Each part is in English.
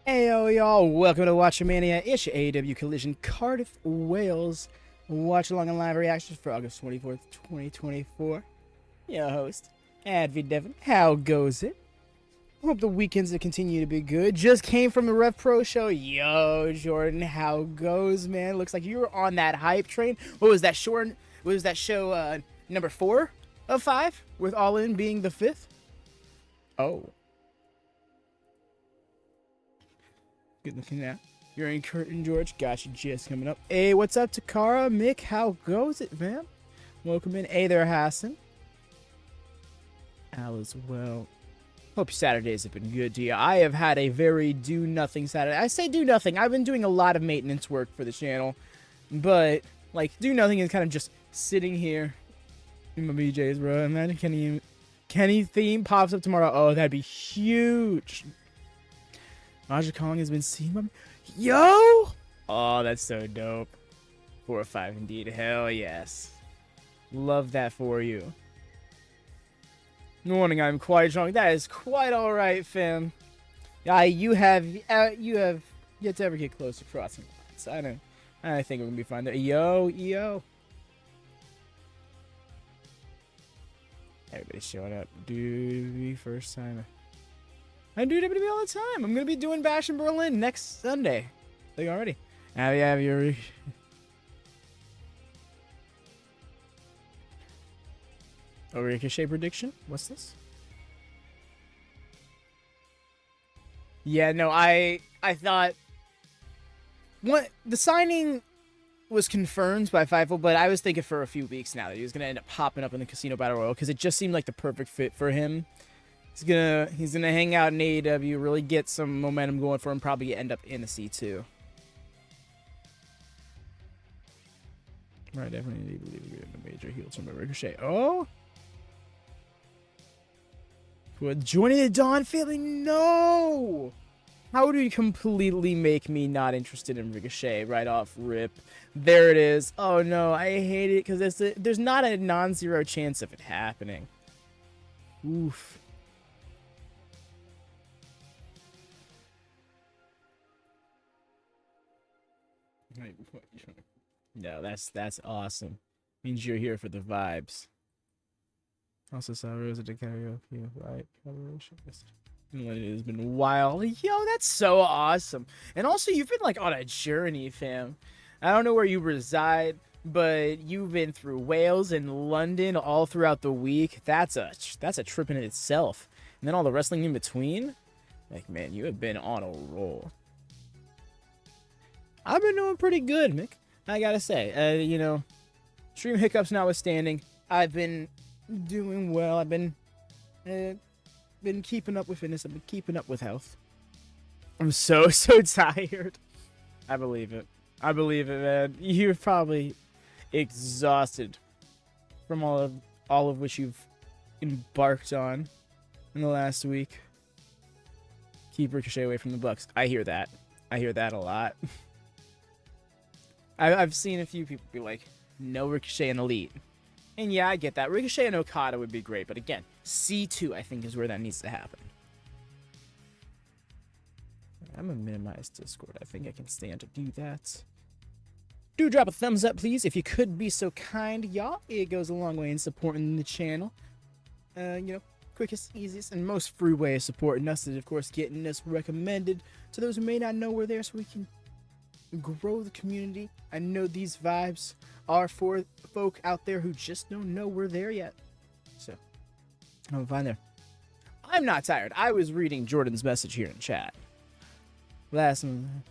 Heyo y'all, welcome to WatchaMania. It's your AEW Collision Cardiff Wales watch along and live reactions for August 24th, 2024. Your host, Advi Devin. How goes it? Hope the weekends will continue to be good. Just came from the Rev Pro show. Yo, Jordan, how goes, man? Looks like you were on that hype train. What was that show? Number 4 of 5, with All In being the 5th? Oh. Good looking at. You're in Curtin, George. Gotcha, just coming up. Hey, what's up, Takara? Mick, how goes it, man? Welcome in. Hey there, Hassan. Al as well. Hope your Saturdays have been good to you. I have had a very do-nothing Saturday. I say do-nothing. I've been doing a lot of maintenance work for the channel. But, like, do-nothing is kind of just sitting here in my BJs, bro. Imagine Kenny theme pops up tomorrow. Oh, that'd be huge. Watchalong has been seen by me. Yo! Oh, that's so dope. 4 or 5 indeed. Hell yes. Love that for you. Morning, I'm quite drunk. That is quite alright, fam. Yeah, you have yet to ever get close to crossing lines. I think we're gonna be fine there. Yo. Everybody's showing up. Dude, first time. I do WWE all the time. I'm gonna be doing Bash in Berlin next Sunday. Like already. Yeah, you're. A Ricochet prediction? What's this? Yeah, no, I thought the signing was confirmed by Fightful, but I was thinking for a few weeks now that he was gonna end up popping up in the Casino Battle Royal because it just seemed like the perfect fit for him. He's gonna hang out in AEW, really get some momentum going for him, probably end up in the C2. Right, definitely believe we're getting a major heel turn by Ricochet. Oh, what, joining the Dawn family? No. How do you completely make me not interested in Ricochet right off rip? There it is. Oh no, I hate it because there's not a non-zero chance of it happening. Oof. No, that's awesome. Means you're here for the vibes. Also saw Rose at the karaoke, right? It has been wild. Yo, that's so awesome. And also, you've been like on a journey, fam. I don't know where you reside, but you've been through Wales and London all throughout the week. That's a trip in itself. And then all the wrestling in between. Like, man, you have been on a roll. I've been doing pretty good, Mick. I gotta say, you know, stream hiccups notwithstanding, I've been doing well. I've been keeping up with fitness. I've been keeping up with health. I'm so tired. I believe it. I believe it, man. You're probably exhausted from all of which you've embarked on in the last week. Keep Ricochet away from the Bucks. I hear that. I hear that a lot. I've seen a few people be like, no Ricochet and Elite. And yeah, I get that. Ricochet and Okada would be great. But again, C2, I think, is where that needs to happen. I'm going to minimize Discord. I think I can stand to do that. Do drop a thumbs up, please, if you could be so kind, y'all. It goes a long way in supporting the channel. You know, quickest, easiest, and most free way of supporting us is, of course, getting us recommended to those who may not know we're there so we can grow the community. I know these vibes are for folk out there who just don't know we're there yet. So, I'm fine there. I'm not tired. I was reading Jordan's message here in chat. Last one.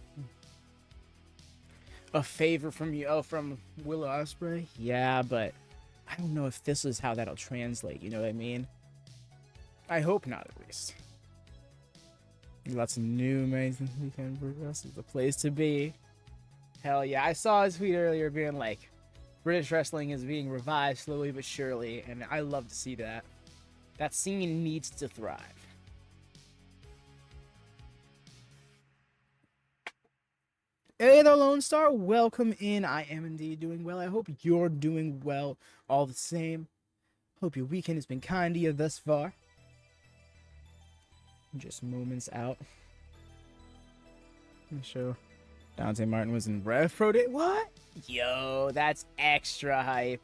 A favor from you. Oh, from Willow Ospreay? Yeah, but I don't know if this is how that'll translate. You know what I mean? I hope not, at least. Lots of new amazing weekend for us. It's the place to be. Hell yeah. I saw a tweet earlier being like, British wrestling is being revived slowly but surely, and I love to see that. That scene needs to thrive. Hey there, Lone Star. Welcome in. I am indeed doing well. I hope you're doing well all the same. Hope your weekend has been kind to you thus far. Just moments out. Show. Dante Martin was in Rev Pro Day. What? Yo, that's extra hype.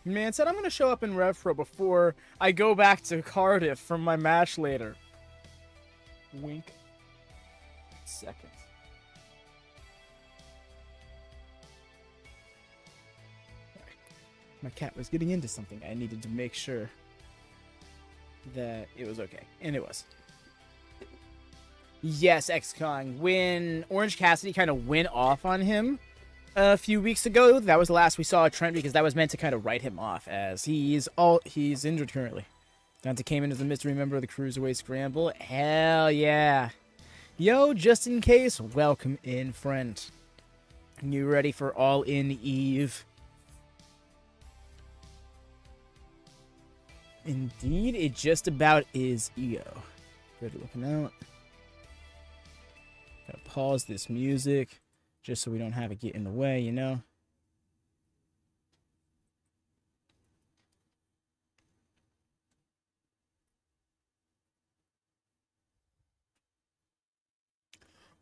Man said I'm gonna show up in Rev Pro before I go back to Cardiff from my match later. Wink. Seconds. My cat was getting into something. I needed to make sure that it was okay. And it was. Yes, XCon. When Orange Cassidy kind of went off on him a few weeks ago, that was the last we saw of Trent, because that was meant to kind of write him off, as he's injured currently. Dante came in as a mystery member of the Cruiserweight Scramble. Hell yeah. Yo, just in case, welcome in, friend. You ready for All In Eve? Indeed, it just about is, Ego. Good looking out. Gotta pause this music, just so we don't have it get in the way, you know?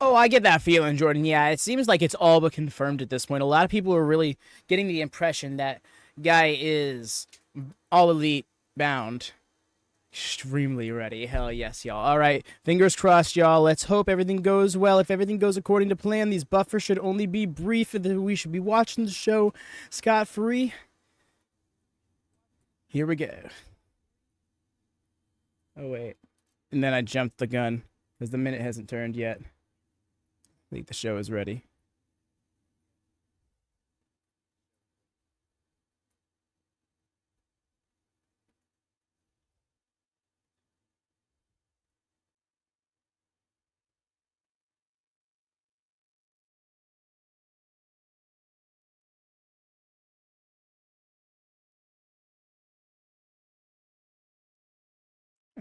Oh, I get that feeling, Jordan. Yeah, it seems like it's all but confirmed at this point. A lot of people are really getting the impression that guy is all elite bound. Extremely ready. Hell yes, y'all. All right. Fingers crossed, y'all. Let's hope everything goes well. If everything goes according to plan, these buffers should only be brief, and we should be watching the show scot-free. Here we go. Oh, wait. And then I jumped the gun, because the minute hasn't turned yet. I think the show is ready.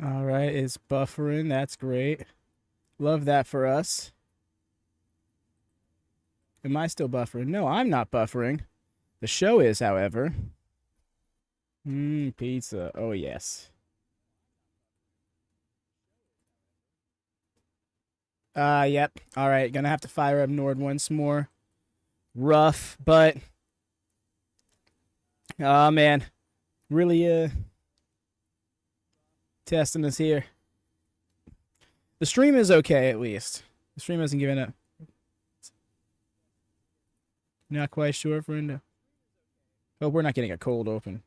All right, it's buffering. That's great. Love that for us. Am I still buffering? No, I'm not buffering. The show is, however. Pizza. Oh, yes. Yep. All right, gonna have to fire up Nord once more. Rough, but... Oh, man. Really, testing us here. The stream is okay, at least. The stream hasn't given up. Not quite sure, friend. Oh, we're not getting a cold open.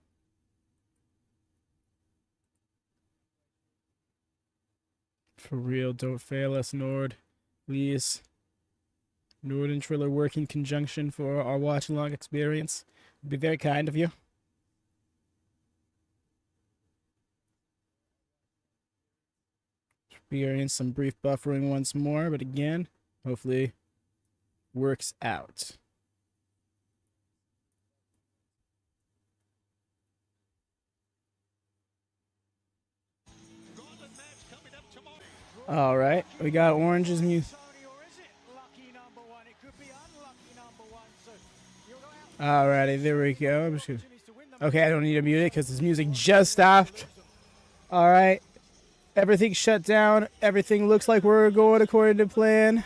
For real, don't fail us, Nord. Please. Nord and Triller work in conjunction for our watch-along experience. It'd be very kind of you. Experience some brief buffering once more, but again, hopefully works out. All right, we got Orange's music. Alrighty, there we go. I'm just gonna... Okay, I don't need to mute it because this music just stopped. All right, everything shut down. Everything looks like we're going according to plan.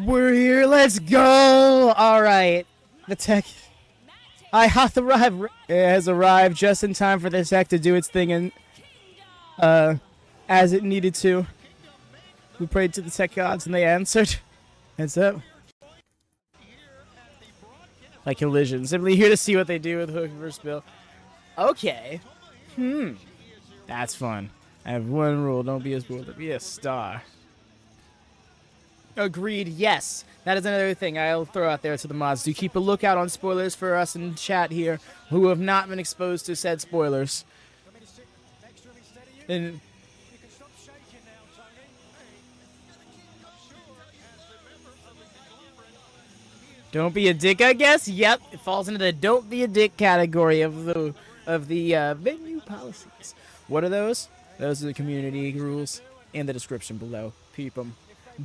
We're here. Let's go. All right, the tech. Hathaway has arrived just in time for the tech to do its thing and as it needed to. We prayed to the tech gods and they answered. Heads up. Like Collision. Simply here to see what they do with Hook vs. Bill. Okay. That's fun. I have one rule. Don't be a spoiler. Be a star. Agreed. Yes. That is another thing I'll throw out there to the mods. Do keep a lookout on spoilers for us in chat here who have not been exposed to said spoilers. And don't be a dick, I guess. Yep, it falls into the don't be a dick category of the venue policies. What are those? Those are the community rules in the description below. Peep them.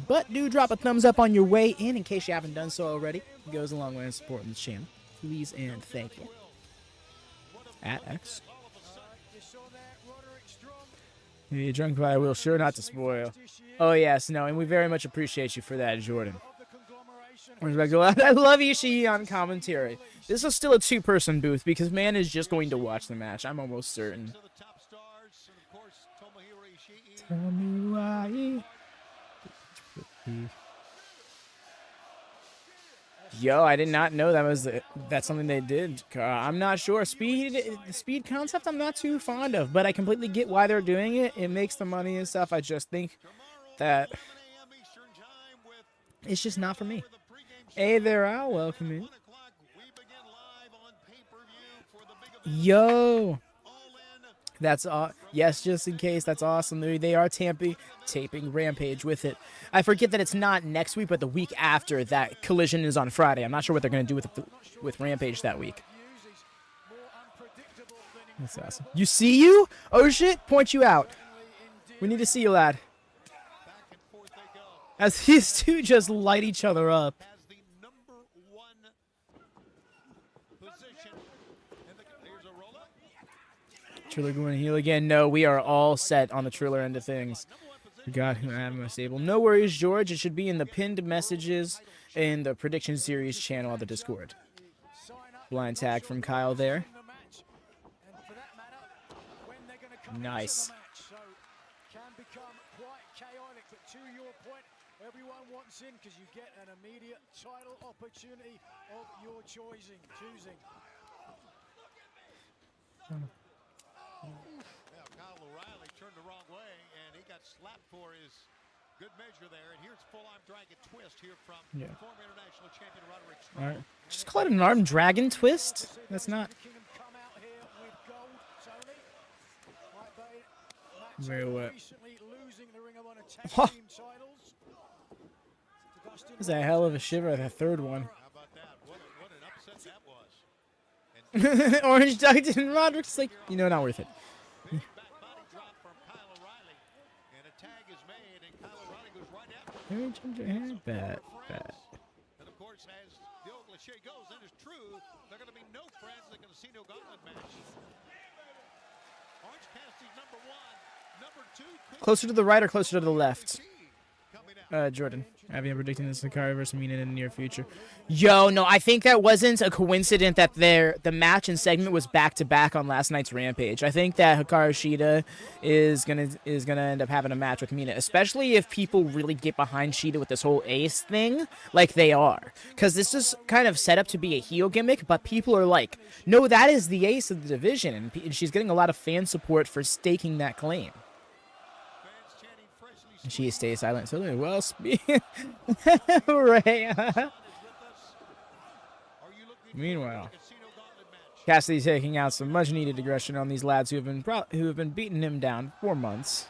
But do drop a thumbs up on your way in case you haven't done so already. It goes a long way in supporting the channel. Please and thank you. At X. You're drunk by will sure not to spoil. Oh, yes, no, and we very much appreciate you for that, Jordan. I love Ishii on commentary. This is still a two-person booth because man is just going to watch the match. I'm almost certain. Tell me why. Yo, I did not know that's something they did. I'm not sure. The speed concept I'm not too fond of, but I completely get why they're doing it. It makes the money and stuff. I just think that it's just not for me. Hey there, Al. Welcome in. Yo. That's yes, just in case. That's awesome. They are taping Rampage with it. I forget that it's not next week, but the week after that. Collision is on Friday. I'm not sure what they're going to do with Rampage that week. That's awesome. You see you? Oh shit! Point you out. We need to see you, lad. As these two just light each other up. Triller going to heal again. No, we are all set on the Triller end of things. Forgot who had my stable. No worries, George. It should be in the pinned messages in the Prediction Series channel of the Discord. Blind tag from Kyle there. Nice. Everyone wants in because you get an immediate title opportunity of your choosing. Now, Kyle O'Reilly turned the wrong way, and he got slapped for his good measure there. And here's full-arm dragon twist here from former international champion Roderick Strong. All right. Just call it an arm dragon twist? That's not... Very what? This is a hell of a shiver at the third one. How about that? What an upset that was. Orange ducked and Roderick's like, you know, not worth it. Big back body drop from Kyle O'Reilly. And a tag is made, and Kyle O'Reilly goes right after Bad. And of course, as the old cliche goes, that is true. They're going to be no friends in the Casino Gauntlet match. Orange Cassidy's number one. Number two. Closer to the right or closer to the left? Jordan, have you predicting this Hikari versus Mina in the near future? Yo, no, I think that wasn't a coincidence that the match and segment was back to back on last night's Rampage. I think that Hikaru Shida is gonna end up having a match with Mina, especially if people really get behind Shida with this whole ace thing, like they are, because this is kind of set up to be a heel gimmick, but people are like, no, that is the ace of the division, and she's getting a lot of fan support for staking that claim. She stays silent. So well, Ray. Meanwhile, Cassidy's taking out some much-needed aggression on these lads who have been beating him down for months.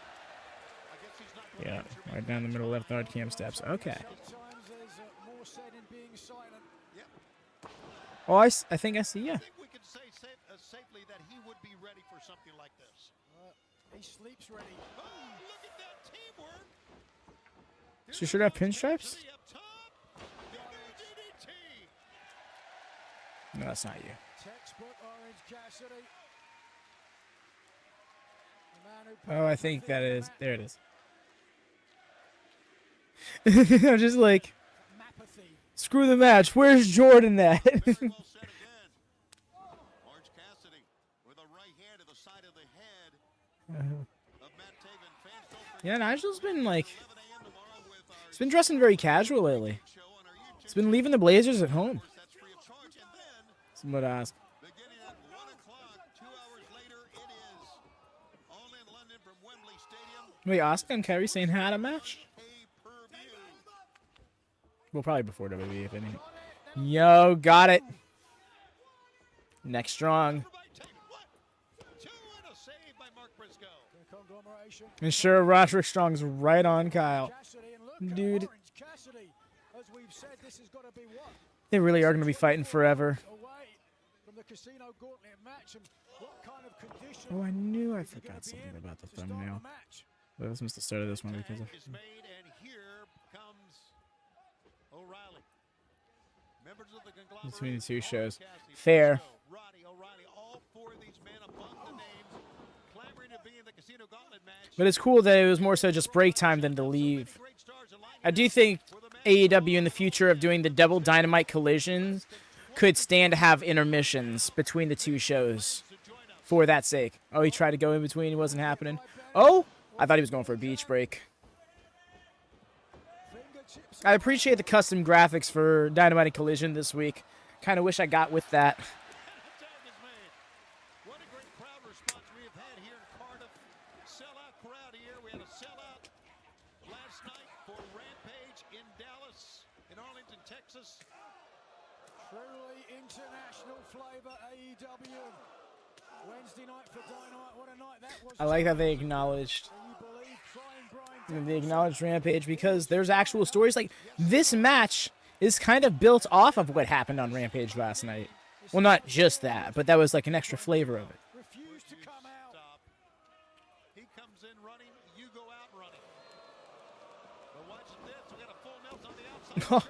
Yeah, right down the middle left hard cam steps. Okay. Oh, I think I see. Yeah. I think we could say safely that he would be ready for something like this. He sleeps ready. Oh, look at that teamwork. She should have pinstripes? No, that's not you. Textbook Orange Cassidy. Oh, I think that is. There it is. I'm just like, screw the match. Where's Jordan at? Orange Cassidy with a right hand to the side of the head. Yeah, Nigel's been like, he's been dressing very casual lately. He's been leaving the Blazers at home. Somebody ask. Beginning at 1 o'clock, 2 hours later, it is all in London from Wembley Stadium. Wait, Asuka and Kairi Sane had a match? Pay-per-view. Well, probably before WWE, if any. Yo, got it. Next strong. Two and a save by Mark Briscoe. And sure, Roderick Strong's right on Kyle. Dude. They really are going to be fighting forever. Oh, I knew I forgot something about the thumbnail. Well, this must have started this one because of... Between the two shows. Fair. But it's cool that it was more so just break time than to leave. I do think AEW in the future of doing the double Dynamite collisions could stand to have intermissions between the two shows for that sake. Oh, he tried to go in between. It wasn't happening. Oh, I thought he was going for a beach break. I appreciate the custom graphics for Dynamite and Collision this week. Kind of wish I got with that. What a great crowd response we have had here in Cardiff. Sellout crowd here. We had a sellout last night for Rampage in Dallas, in Arlington, Texas. Truly international flavor, AEW. Wednesday night for Dynamite. What a night that was. I like that they acknowledged Rampage because there's actual stories. Like, this match is kind of built off of what happened on Rampage last night. Well, not just that, but that was like an extra flavor of it. Refused to come out. He comes in running, you go out running. But watch this, we got a full melt on the outside.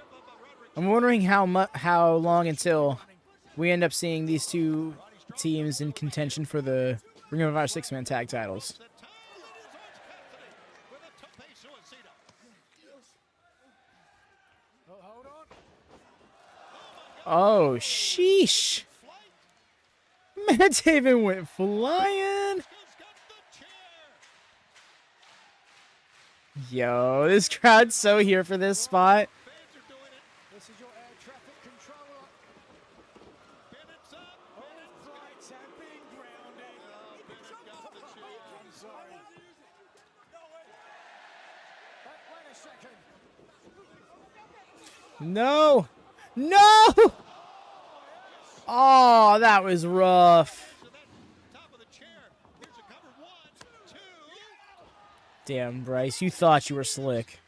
I'm wondering how long until we end up seeing these two teams in contention for the Ring of Honor 6-man tag titles. Oh, sheesh. Matt Taven went flying. Yo, this crowd's so here for this spot. This is your air traffic controller. All flights have been grounded. I'm sorry. Wait a second. No. No! Oh, that was rough. Damn, Bryce, you thought you were slick.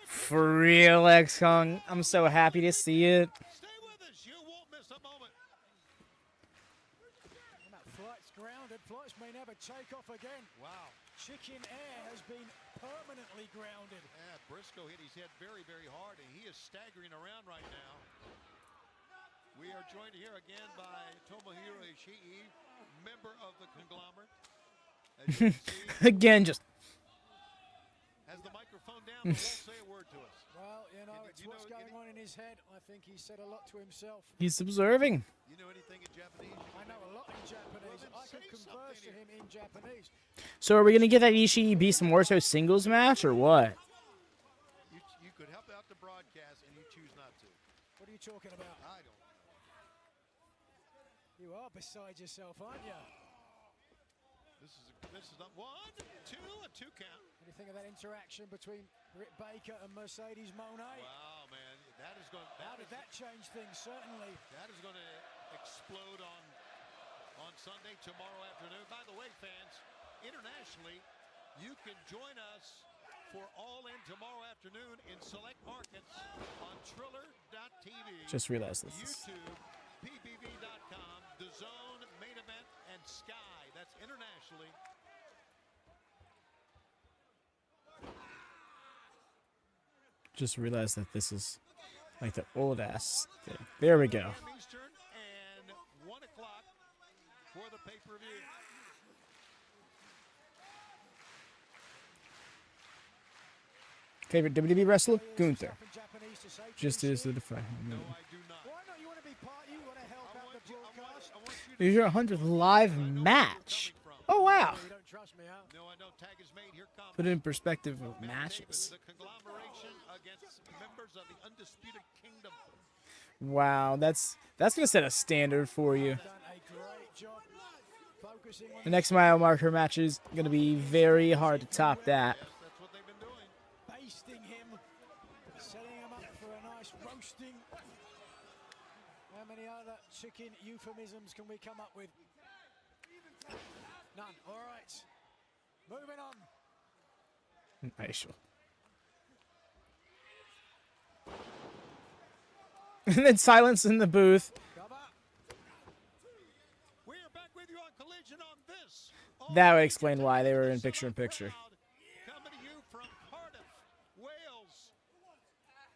For real, X-Kong. I'm so happy to see it. Stay with us, you won't miss a moment. That flight's grounded. Flights may never take off again. Wow. Chicken Air has been permanently grounded. Yeah, Briscoe hit his head very, very hard, and he is staggering around right now. We are joined here again by Tomohiro Ishii, member of the Conglomerate. As you can see, Again, just... has the microphone down, but won't say a word to us. Well, you know, it's what's going on in his head. I think he said a lot to himself. He's observing. You know anything in Japanese? I know a lot in Japanese. I could converse to him in Japanese. So are we going to get that Ishii Beast Morto singles match, or what? You could help out the broadcast, and you choose not to. What are you talking about? I don't. You are beside yourself, aren't you? This is not 1, 2, a 2 count. What do you think of that interaction between Britt Baker and Mercedes Moné? Wow, man, that is going. How did that change things? Certainly. That is going to explode on Sunday, tomorrow afternoon. By the way, fans, internationally, you can join us for All In tomorrow afternoon in select markets on Triller.tv. Just realized this. YouTube, PPV.com, The Zone, Main Event, and Sky. That's internationally. Just realized that this is like the old ass thing. There we go. Eastern and 1 o'clock for the pay-per-view. Favorite WWE wrestler? Gunther. Just as the defining. No, I do not. Why not? You want to be part? You want to help out the broadcast? Here's your 100th live match. Oh, wow. You don't trust me, huh? No, I don't. Tag is made. Here comes Put it in perspective of matches. the Conglomeration against members of the Undisputed Kingdom. Wow, that's gonna set a standard for you. Done a great job focusing on The next mile marker match is gonna be very hard to top that. That's what they've been doing. basting him, setting him up for a nice roasting. How many other chicken euphemisms can we come up with? None. All right. Moving on. Nice. And then silence in the booth. Cover. We are back with you on Collision on this. That would explain why they were in picture-in-picture. Coming to you from Cardiff, Wales.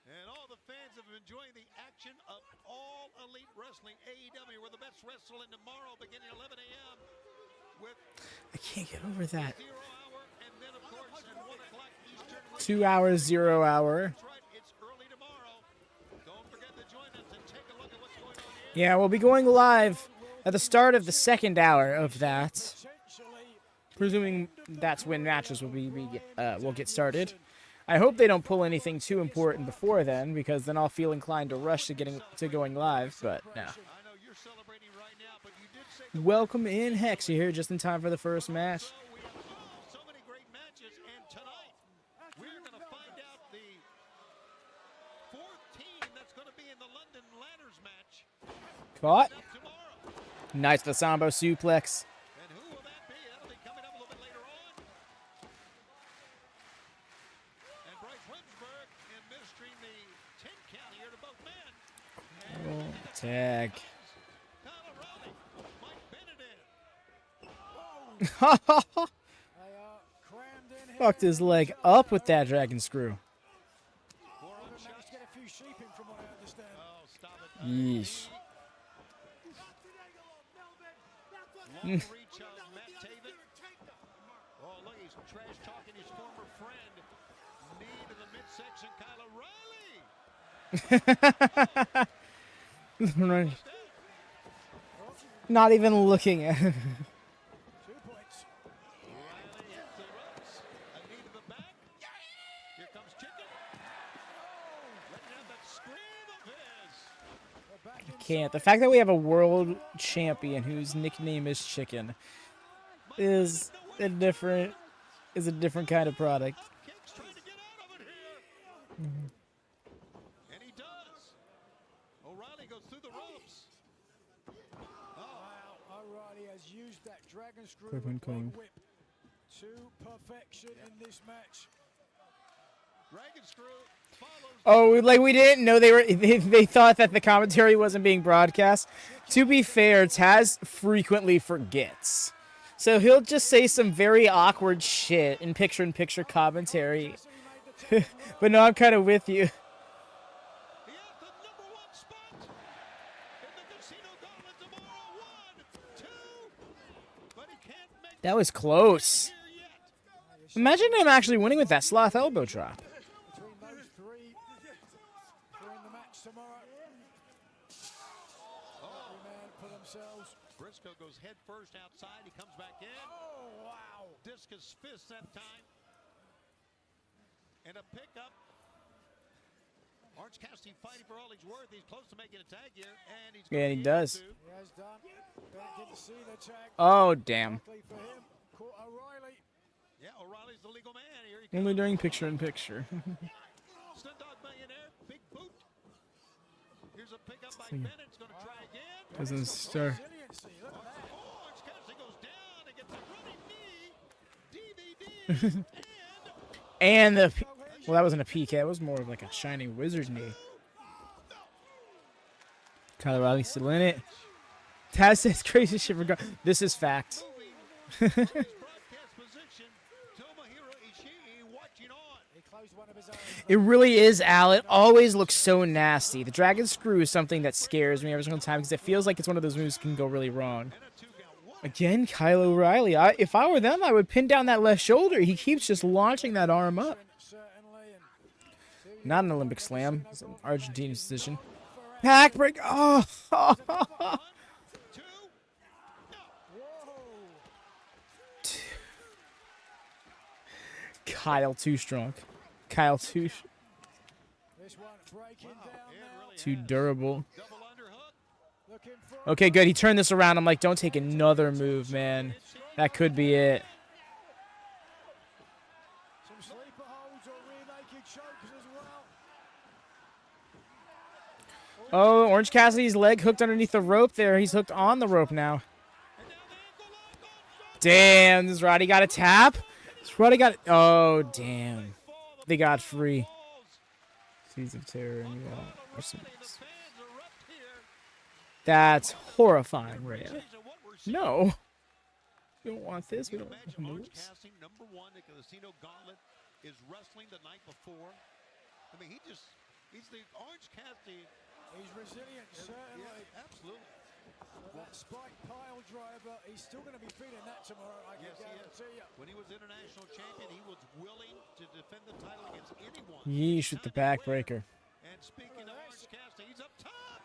And all the fans have been enjoying the action of All Elite Wrestling, AEW, where the best wrestling tomorrow beginning at 11 a.m. I can't get over that. 0 hour, and then of course at 1 o'clock Eastern. 2 hours, 0 hour. That's right, it's early tomorrow. Don't forget to join us and take a look at what's going on here. Yeah, we'll be going live at the start of the second hour of that. Presuming that's when matches will get started. I hope they don't pull anything too important before then, because then I'll feel inclined to rush to going live. But no. I know you're celebrating right now, but you did say Welcome in, Hex. You're here just in time for the first match. we have so many great matches, and tonight we're going to find out the 4th team that's going to be in the London Ladders match Caught. tomorrow. Nice Vasambo suplex. And who will that be? That'll be coming up a little bit later on. And Bryce Remsburg administering the 10 count here to both men. And Tag. Kyle O'Reilly, Mike Bennett in. They are crammed in here. Fucked his leg up with that dragon screw. Managed to get a few sheep in from what I understand. Oh, stop it. Yeesh. Long reach of Matt Taven. Oh, look, he's trash talking his former friend. Knee to the midsection, Kyle O'Reilly. Not even looking at it. 2 points. O'Reilly hits the ropes. A knee to the back. Here comes Chicken. Letting out that scream of his. We're back in. Can't. The fact that we have a world champion whose nickname is Chicken is a different kind of product. Kicks trying to get out of it here. And he does. O'Reilly goes through the ropes. Wow, O'Reilly has used that dragon screw Quick one, leg Kong. whip to perfection in this match. Dragon screw follows. Oh, like we didn't know they thought that the commentary wasn't being broadcast. To be fair, Taz frequently forgets. So he'll just say some very awkward shit in picture-in-picture commentary. But no, I'm kind of with you. He has the #1 spot in the Casino Gauntlet tomorrow. 1, 2, but he can't make That was close. it here yet. Imagine him actually winning with that sloth elbow drop. Between those three, for in the match tomorrow. Every man for themselves. Briscoe goes head first outside. He comes back in. Oh, wow. Discus fist that time. And a pickup. Orange Cassidy fighting for all he's worth. He's close to making a tag here. And he's Yeah, gonna he be does. able to. He has done. Bennett didn't see the tag. Oh, damn. Luckily for him, caught O'Reilly. Yeah, O'Reilly's the legal man. Here he comes. Only during picture-in-picture. Stundog Millionaire. Big boot. Here's a pickup by Bennett. He's going to try again. Doesn't start. Resiliency, look at that. Oh, Orange Cassidy goes down and gets a running knee. DVD. And the well, that wasn't a PK. It was more of like a shining wizard's knee. Kyle O'Reilly's still in it. Taz says crazy shit. This is fact. Moving to his broadcast position. Tomohiro Ishii watching on. He closed one of his own. It really is, Al. It always looks so nasty. The dragon screw is something that scares me every single time because it feels like it's one of those moves that can go really wrong. And a 2 count. 1. Again, Kyle O'Reilly. If I were them, I would pin down that left shoulder. He keeps just launching that arm up. Certainly. And Not an Olympic slam. It's an Argentine decision. Pack break. Oh. 1, 2. Kyle too strong. Kyle too this one breaking down now. too durable. Double underhook. Looking for Okay, good. He turned this around. I'm like, don't take another move, man. That could be it. some sleeper holds or rear naked chokes as well. Oh, Orange Cassidy's leg hooked underneath the rope there. He's hooked on the rope now. Damn, this Roddy got a tap. This Roddy got. Oh, damn. They got free. Seeds of Terror. And that's horrifying, Rhea. No. We don't want this. We don't want Imagine Orange moves. Cassidy, #1 in the Casino Gauntlet, is wrestling the night before. I mean, he's the Orange Cassidy. He's resilient, certainly. Yeah, absolutely. That spike pile driver, he's still going to be feeling that tomorrow, I can guarantee you. When he was international champion, he was willing to defend the title against anyone. Yeesh with the backbreaker. And speaking of Orange Cassidy, he's up top.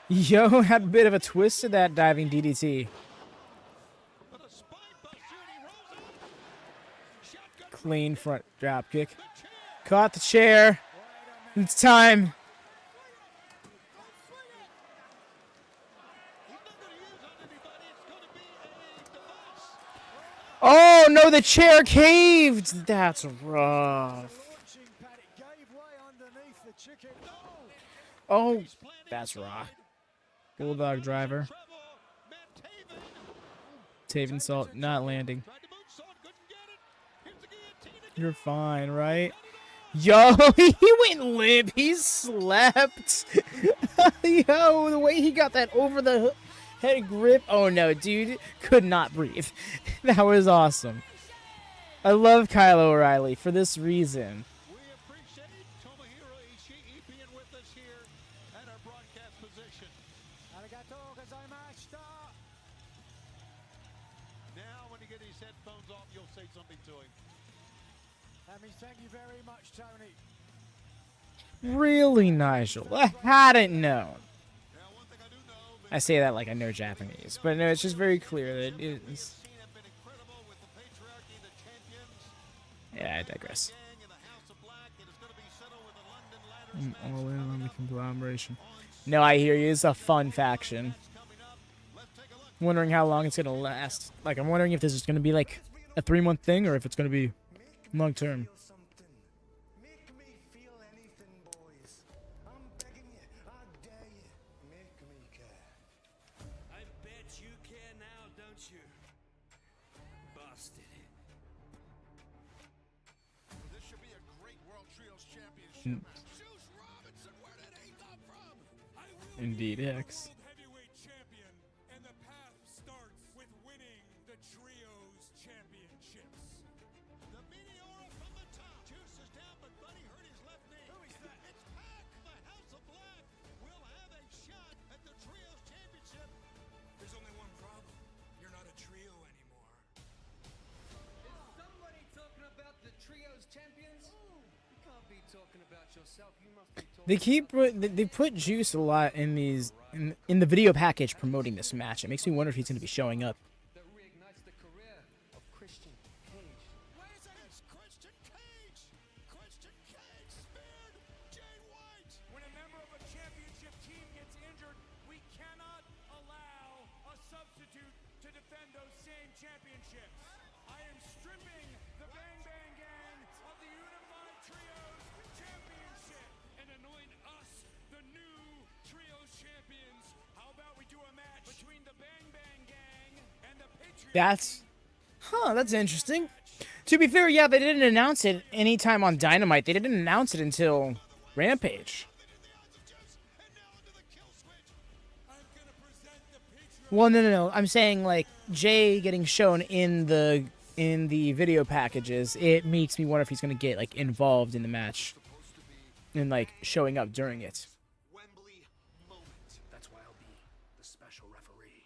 Yo, had a bit of a twist to that diving DDT. But a spine buster, and he rolls out. Shotgun Clean front drop kick. Caught the chair. It's time. Oh no, the chair caved. That's rough. Oh, that's raw. Bulldog driver. Taven salt not landing. You're fine, right? Yo, he went limp. He slept. Yo, the way he got that over the head grip. Oh no, dude. Could not breathe. That was awesome. I love Kyle O'Reilly for this reason. We appreciate Tomohiro Ishii being with us here at our broadcast position. Arigato gozaimashita. Now, when you get his headphones off, you'll say something to him. That means thank you very much, Tony. Really, Nigel? I hadn't known. Now, one thing I do know, I say that like I know Japanese, but no, it's just very clear that it is. have been incredible with the patriarchy, the champions, Yeah, I digress. gang in the House of Black. It is going to be settled with the London Ladders I'm match all in on the conglomeration. No, I hear you. It's a fun faction. coming up. Let's take a look. Wondering how long it's gonna last. Like, I'm wondering if this is gonna be like a 3-month thing or if it's gonna be long term. Make me feel anything, boys. I'm begging you. I dare you. Make me care. I bet you care now, don't you? Busted. This should be a great World Trios Championship match. Juice Robinson, where did he come from? Indeed, X. Heavyweight champion, and the path starts with winning the Trios Championships. The Meteora from the top. Juice is down, but Buddy hurt his left knee. Who is that? It's Pac. The House of Black will have a shot at the Trios Championship. There's only one problem. You're not a trio anymore. Is somebody talking about the Trios champions? You can't be talking about yourself. You must be talking They put Juice a lot in these in the video package promoting this match. It makes me wonder if he's gonna be showing up. that reignites the career of Christian Cage. Wait a second. It's Christian Cage. Christian Cage speared Jay White. When a member of a championship team gets injured, we cannot allow a substitute to defend those same championships. I am stripping the Bang Bang Gang of the Unified Trios Championship and anoint us the new Trios champions. How about we do a match between the Bang Bang Gang and the Patriots? That's interesting. To be fair, yeah, they didn't announce it anytime on Dynamite. They didn't announce it until Rampage. Well, no. I'm saying like Jay getting shown in the video packages. It makes me wonder if he's gonna get like involved in the match and like showing up during it. Wembley moment. That's why I'll be the special referee.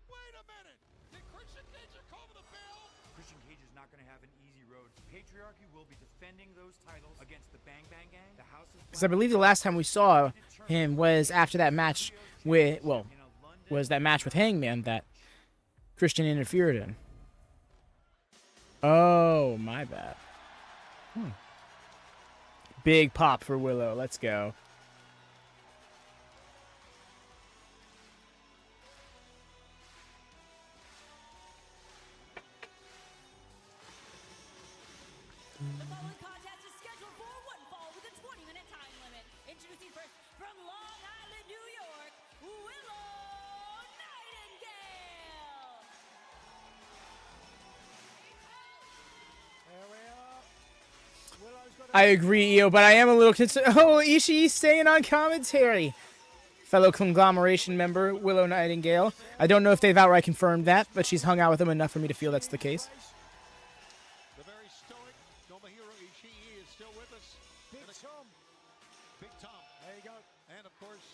Wait a minute. Did Christian Cage call for the bell? Christian Cage is not going to have an easy road. Patriarchy will be defending those titles against the Bang Bang Gang, the House of Because I believe the last time we saw him was after that match with was that match with Hangman that Christian interfered in. Oh, my bad. Big pop for Willow. Let's go. The following contest is scheduled for one fall with a 20-minute time limit. Introducing first from Long Island, New York, Willow Nightingale. There we are. Willow's got a I agree, Io, but I am a little concerned. Oh, Ishii staying on commentary. Fellow Conglomeration member, Willow Nightingale. I don't know if they've outright confirmed that, but she's hung out with him enough for me to feel that's the case. The very stoic Tomohiro Ishii is still with us. Big Tom. Big Tom. There you go. And of course,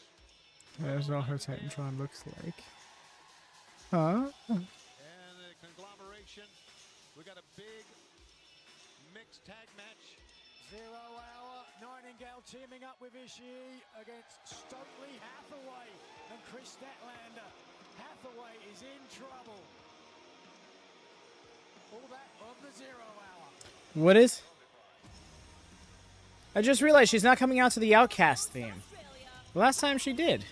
That's what her Titantron looks like. Huh? And the Conglomeration. We got a big mixed tag match. 0 Hour, Nightingale teaming up with Ishii against Stokely, Hathaway, and Kris Statlander. Hathaway is in trouble. All that of the 0 Hour. What is? I just realized she's not coming out to the Outcast theme. The last time she did.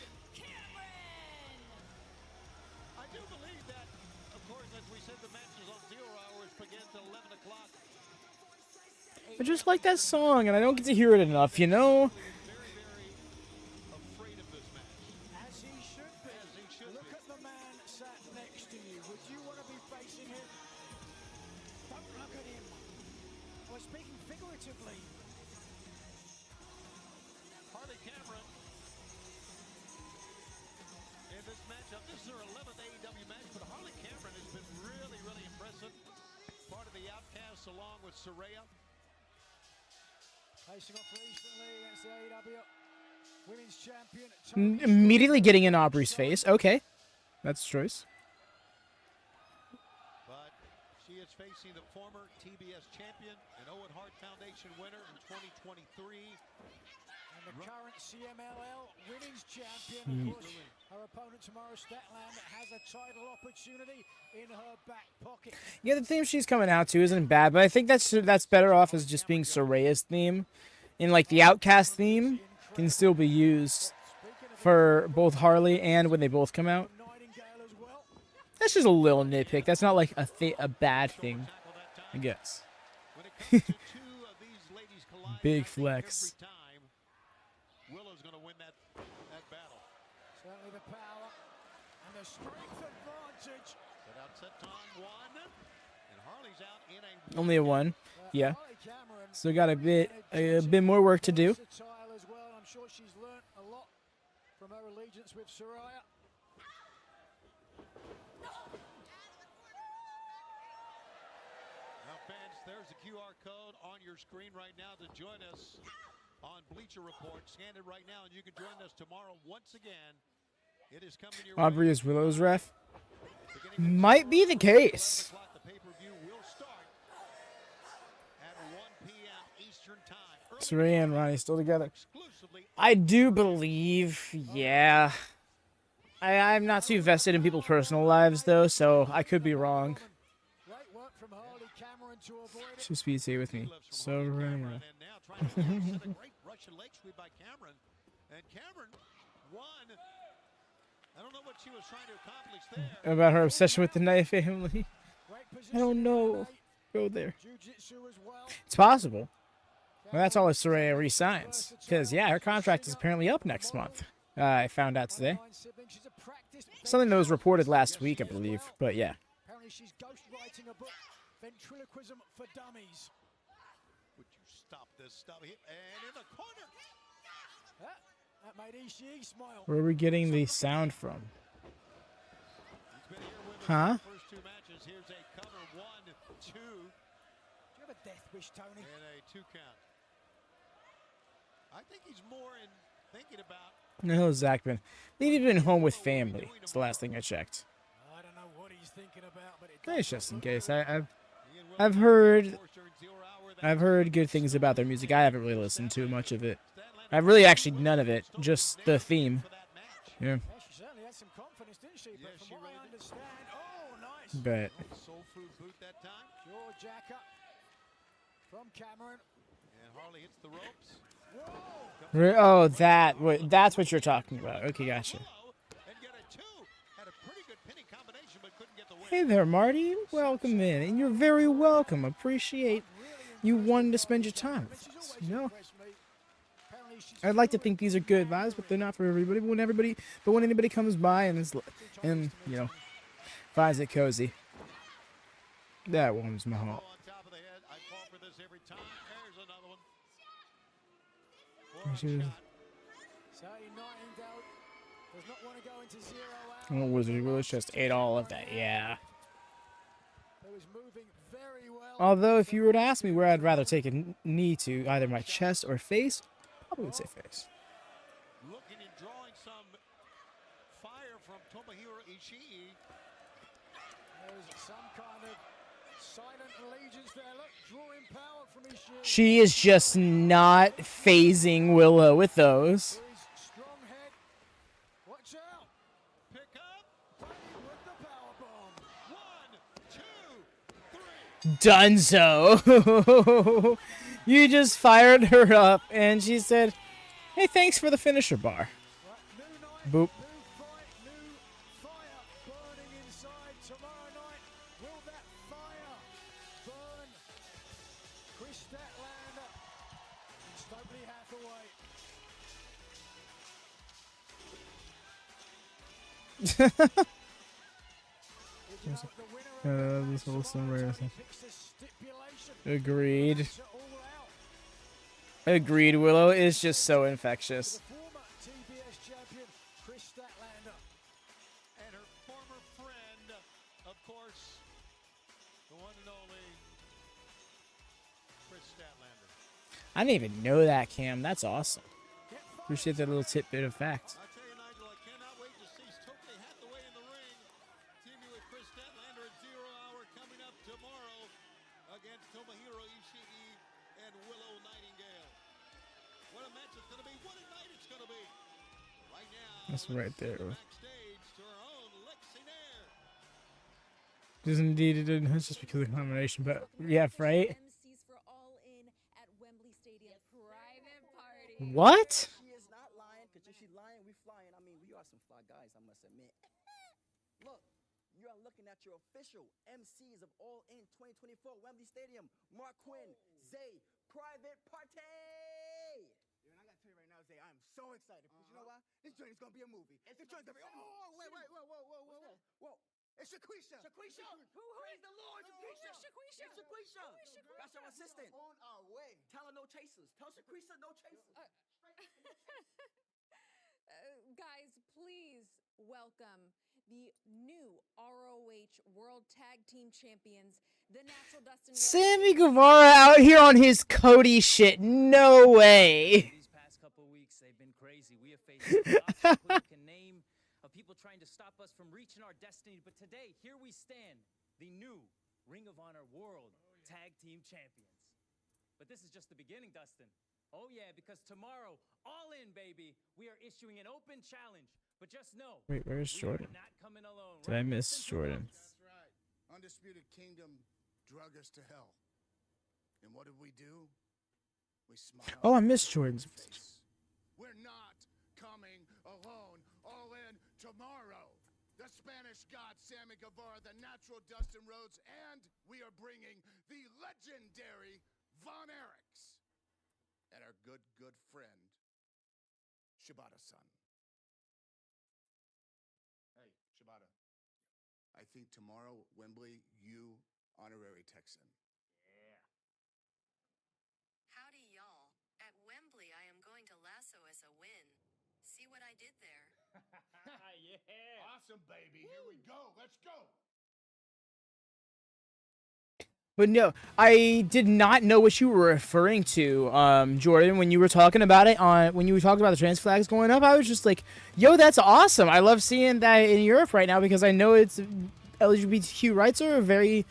I do believe that, of course, as we said, the matches on 0 hours begin at 11 o'clock. I just like that song, and I don't get to hear it enough, you know? Very, very afraid of this match. As he should be. As he should Look be. at the man sat next to you. Would you want to be facing him? Don't look at him. I was speaking figuratively. Harley Cameron in this matchup. This is her 11th AEW match, but Harley Cameron has been really, really impressive. Part of the Outcasts along with Saraya. Facing off recently against the AEW Women's Champion. Immediately getting in Aubrey's face. Okay. That's a choice. But she is facing the former TBS champion and Owen Hart Foundation winner in 2023. And the current CMLL Women's Champion. Of course, her opponent tomorrow, Statlander, has a title opportunity in her back pocket. Yeah, the theme she's coming out to isn't bad, but I think that's better off as just being Soraya's theme. And like the Outcast theme can still be used for both Harley and when they both come out. Nightingale as well. That's just a little nitpick. That's not like a bad thing, I guess. When it comes to two of these ladies colliding, Big I think flex. every time Willow's going to win that battle. Certainly the power and the strength advantage. But outset time one, and Harley's out in a Only a 1. Yeah. Harley Cameron Still got a bit more work to do. versatile as well. I'm sure she's learnt a lot from her allegiance with Saraya. Now, fans, there's the QR code on your screen right now to join us on Bleacher Report. Scan it right now, and you can join us tomorrow once again. It is coming your Aubrey way. is Willow's ref. Beginning at Might be the 11 case. o'clock, the pay-per-view will start at 1 p.m. Eastern Time. Early Saraya and Ronnie still together. exclusively I do believe, yeah. I'm not too vested in people's personal lives, though, so I could be wrong. Great work from Harley Cameron to avoid it. She's PTA with me. So, And now trying to set a great Russian leg sweep by Cameron. And Cameron won. I don't know what she was trying to accomplish there. about her obsession with the Knight family. Great I position don't know. today. Go there. Jiu-jitsu as well. It's possible. Well, that's all if Saraya resigns. Because, yeah, her contract is apparently up next month. I found out today. Nine siblings. She's a practiced Something that was reported last week, I believe. But, yeah. Apparently she's ghostwriting a book, Ventriloquism for Dummies. Would you stop this stuff? And in the corner. That made Ishii smile. Where are we getting the sound from? He's been here with us Huh? for the first two matches. Here's a cover 1-2 Do you have a death wish, Tony? and a 2 count. I think he's more in thinking about. The hell has Zach been? I think he's been home with family. It's the last thing I checked. I don't know what he's thinking about, but it It's just in case. I've he and Willow I've heard of course, during 0 hour. That I've heard good things about their music. I haven't really listened to much of it. I've really actually none of it. Just the theme. for that match. Yeah. Yeah, she certainly had some confidence, didn't she? But Yes, from she what really I did. understand, oh, nice. But Soul food boot that time. Pure jacker from Cameron. And Harley hits the ropes. oh, that's what you're talking about. Okay, gotcha. Willow and get a 2. Had a pretty good pinning combination, but couldn't get the win. Hey there, Marty. Welcome in, and you're very welcome. Appreciate you wanting to spend your time with us. You know, Apparently she's I'd like to think these are good vibes, but they're not for everybody. But when anybody comes by and finds it cozy, that warms my heart. On top of the head. I fall for this every time. There's another one. She was- So Nightingale does not want to go into 0 hour. Oh, Wizard Willis just ate all of that. Yeah. Who is moving very well. Although, if you were to ask me where I'd rather take a knee to, either my chest or face, I probably would say face. Looking and drawing some from Tomohiro Ishii. There's some kind of silent allegiance there. Look, drawing power from Ishii. She is just not phasing Willow with those. With his strong head. Watch out. Pick up. Toni with the power bomb. 1, 2, 3. Dunzo. You just fired her up, and she said, "Hey, thanks for the finisher bar." Right, new night, Boop. new fight, new fire burning inside tomorrow night. Will that fire burn Kris Statlander and Stokely Hathaway? Would you like the winner of this that whole match? summer, Toni I think. picks the stipulation. Agreed. Knocks it all out. Agreed. Willow is just so infectious. The former TBS champion, Kris Statlander. And her former friend, of course, the one and only Kris Statlander. I didn't even know that, Cam. That's awesome. Appreciate that little tidbit of fact. I tell you, Nigel, I cannot wait to see Stokely Hathaway in the ring, teaming with Kris Statlander at 0 Hour coming up tomorrow against Tomohiro Ishii and Willow Nightingale. What a match it's going to be. What a night it's going to be. Right now, That's right there. backstage to our own Lexi Nair. Because indeed it didn't. It's just because of the combination, but yeah, right. MCs for All In at Wembley Stadium. Private party. What? She is not lying, because if she's lying, we flying. I mean, we are some fly guys, I must admit. Look, you are looking at your official MCs of All In 2024 Wembley Stadium. Mark Quinn, Zay, Private Party. And I gotta tell you right now, Zay, I'm so excited, because you know why? This joint is gonna be a movie. This joint's gonna be. Oh, wait, whoa. It's Shaquisha. Shaquisha. Who is the Lord? Shaquisha. Shaquisha. It's Shaquisha. That's our assistant. On our way. Tell her no chasers. Tell Shaquisha no chasers. Guys, please welcome the new ROH World Tag Team Champions, the Natural Dustin. Sammy Guevara out here on his Cody shit. No way. These past couple of weeks, they've been crazy. We have faced obstacles we can name of people trying to stop us from reaching our destiny. But today, here we stand, the new Ring of Honor World Tag Team Champions. But this is just the beginning, Dustin. Oh yeah, because tomorrow, All In, baby, we are issuing an open challenge. But just know, Wait, where's we Jordan? are not coming alone. Did I right? miss Listen to Jordan? us. That's right. Undisputed Kingdom drug us to hell. And what did we do? We smiled. Oh, I missed Jordan's. We're not coming alone. All In tomorrow. The Spanish God, Sammy Guevara, the natural Dustin Rhodes, and we are bringing the legendary Von Erichs and our good friend, Shibata's son. Hey, Shibata. I think tomorrow, Wembley, you honorary Texan. Howdy, y'all. At Wembley, I am going to lasso us a win. See what I did there? Yeah. Awesome, baby. Here we go. Let's go. But no, I did not know what you were referring to, Jordan, when you were talking about it when you were talking about the trans flags going up. I was just like, yo, that's awesome. I love seeing that in Europe right now, because I know it's LGBTQ rights are a very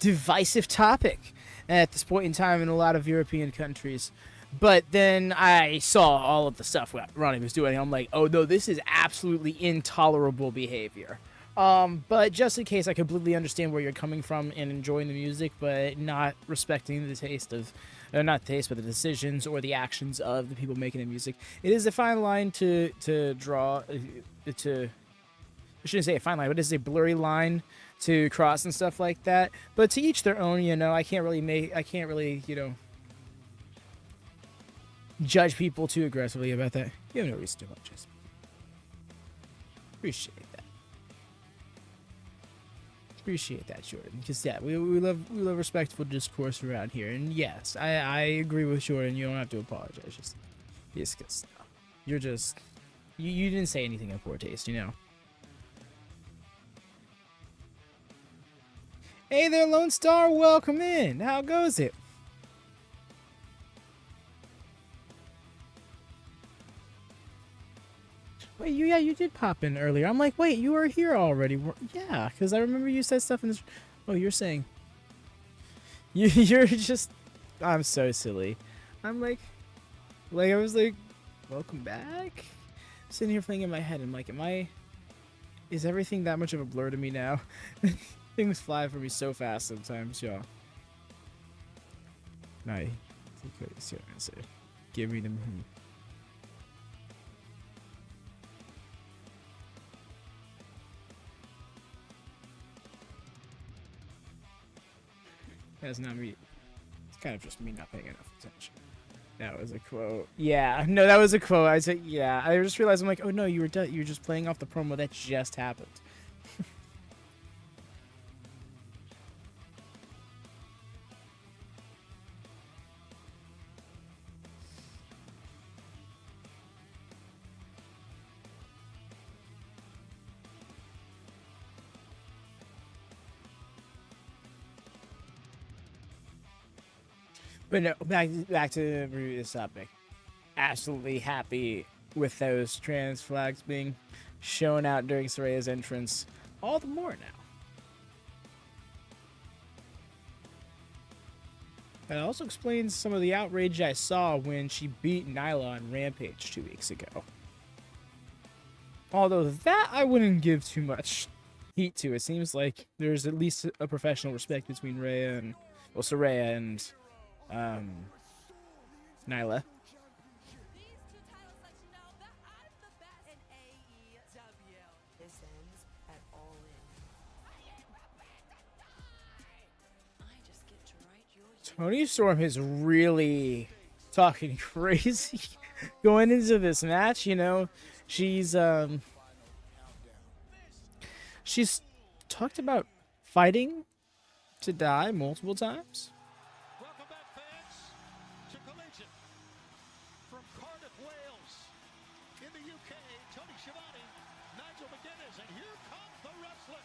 divisive topic at this point in time in a lot of European countries. But then I saw all of the stuff what Ronnie was doing, and I'm like, oh no, this is absolutely intolerable behavior. But just in case, I completely understand where you're coming from and enjoying the music, but not respecting the taste of, not the taste, but the decisions or the actions of the people making the music. It is a fine line to draw, I shouldn't say a fine line, but it's a blurry line to cross and stuff like that. But to each their own, you know, I can't really, you know, judge people too aggressively about that. You have no reason to much. Appreciate that. Appreciate that, Jordan. Because yeah, we love respectful discourse around here. And yes, I agree with Jordan. You don't have to apologize. Just because you're just you didn't say anything in poor taste, you know. Hey there, Lone Star. Welcome in. How goes it? Wait, yeah, you did pop in earlier. I'm like, wait, you were here already. Yeah, because I remember you said stuff in this. Oh, you're saying. You're just. I'm so silly. I'm like I was like, welcome back. Sitting here playing in my head. I'm like, is everything that much of a blur to me now? Things fly for me so fast sometimes, y'all. Nah, see what I'm gonna say. Give me the moon. That's not me. It's kind of just me not paying enough attention. That was a quote. Yeah, no, that was a quote. I said, yeah. I just realized I'm like, oh no, you were done. You were just playing off the promo that just happened. But no, back to the previous topic. Absolutely happy with those trans flags being shown out during Saraya's entrance. All the more now. That also explains some of the outrage I saw when she beat Nyla on Rampage 2 weeks ago. Although that I wouldn't give too much heat to. It seems like there's at least a professional respect between Saraya and Nyla. These two titles let you know that I'm the best in AEW. This ends at All In. I just get to write your Toni Storm is really talking crazy going into this match. You know, she's talked about fighting to die multiple times. Welcome back, fans, to Collision. From Cardiff, Wales, in the UK, Toni Shibata, Nigel McGuinness, and here comes the wrestler.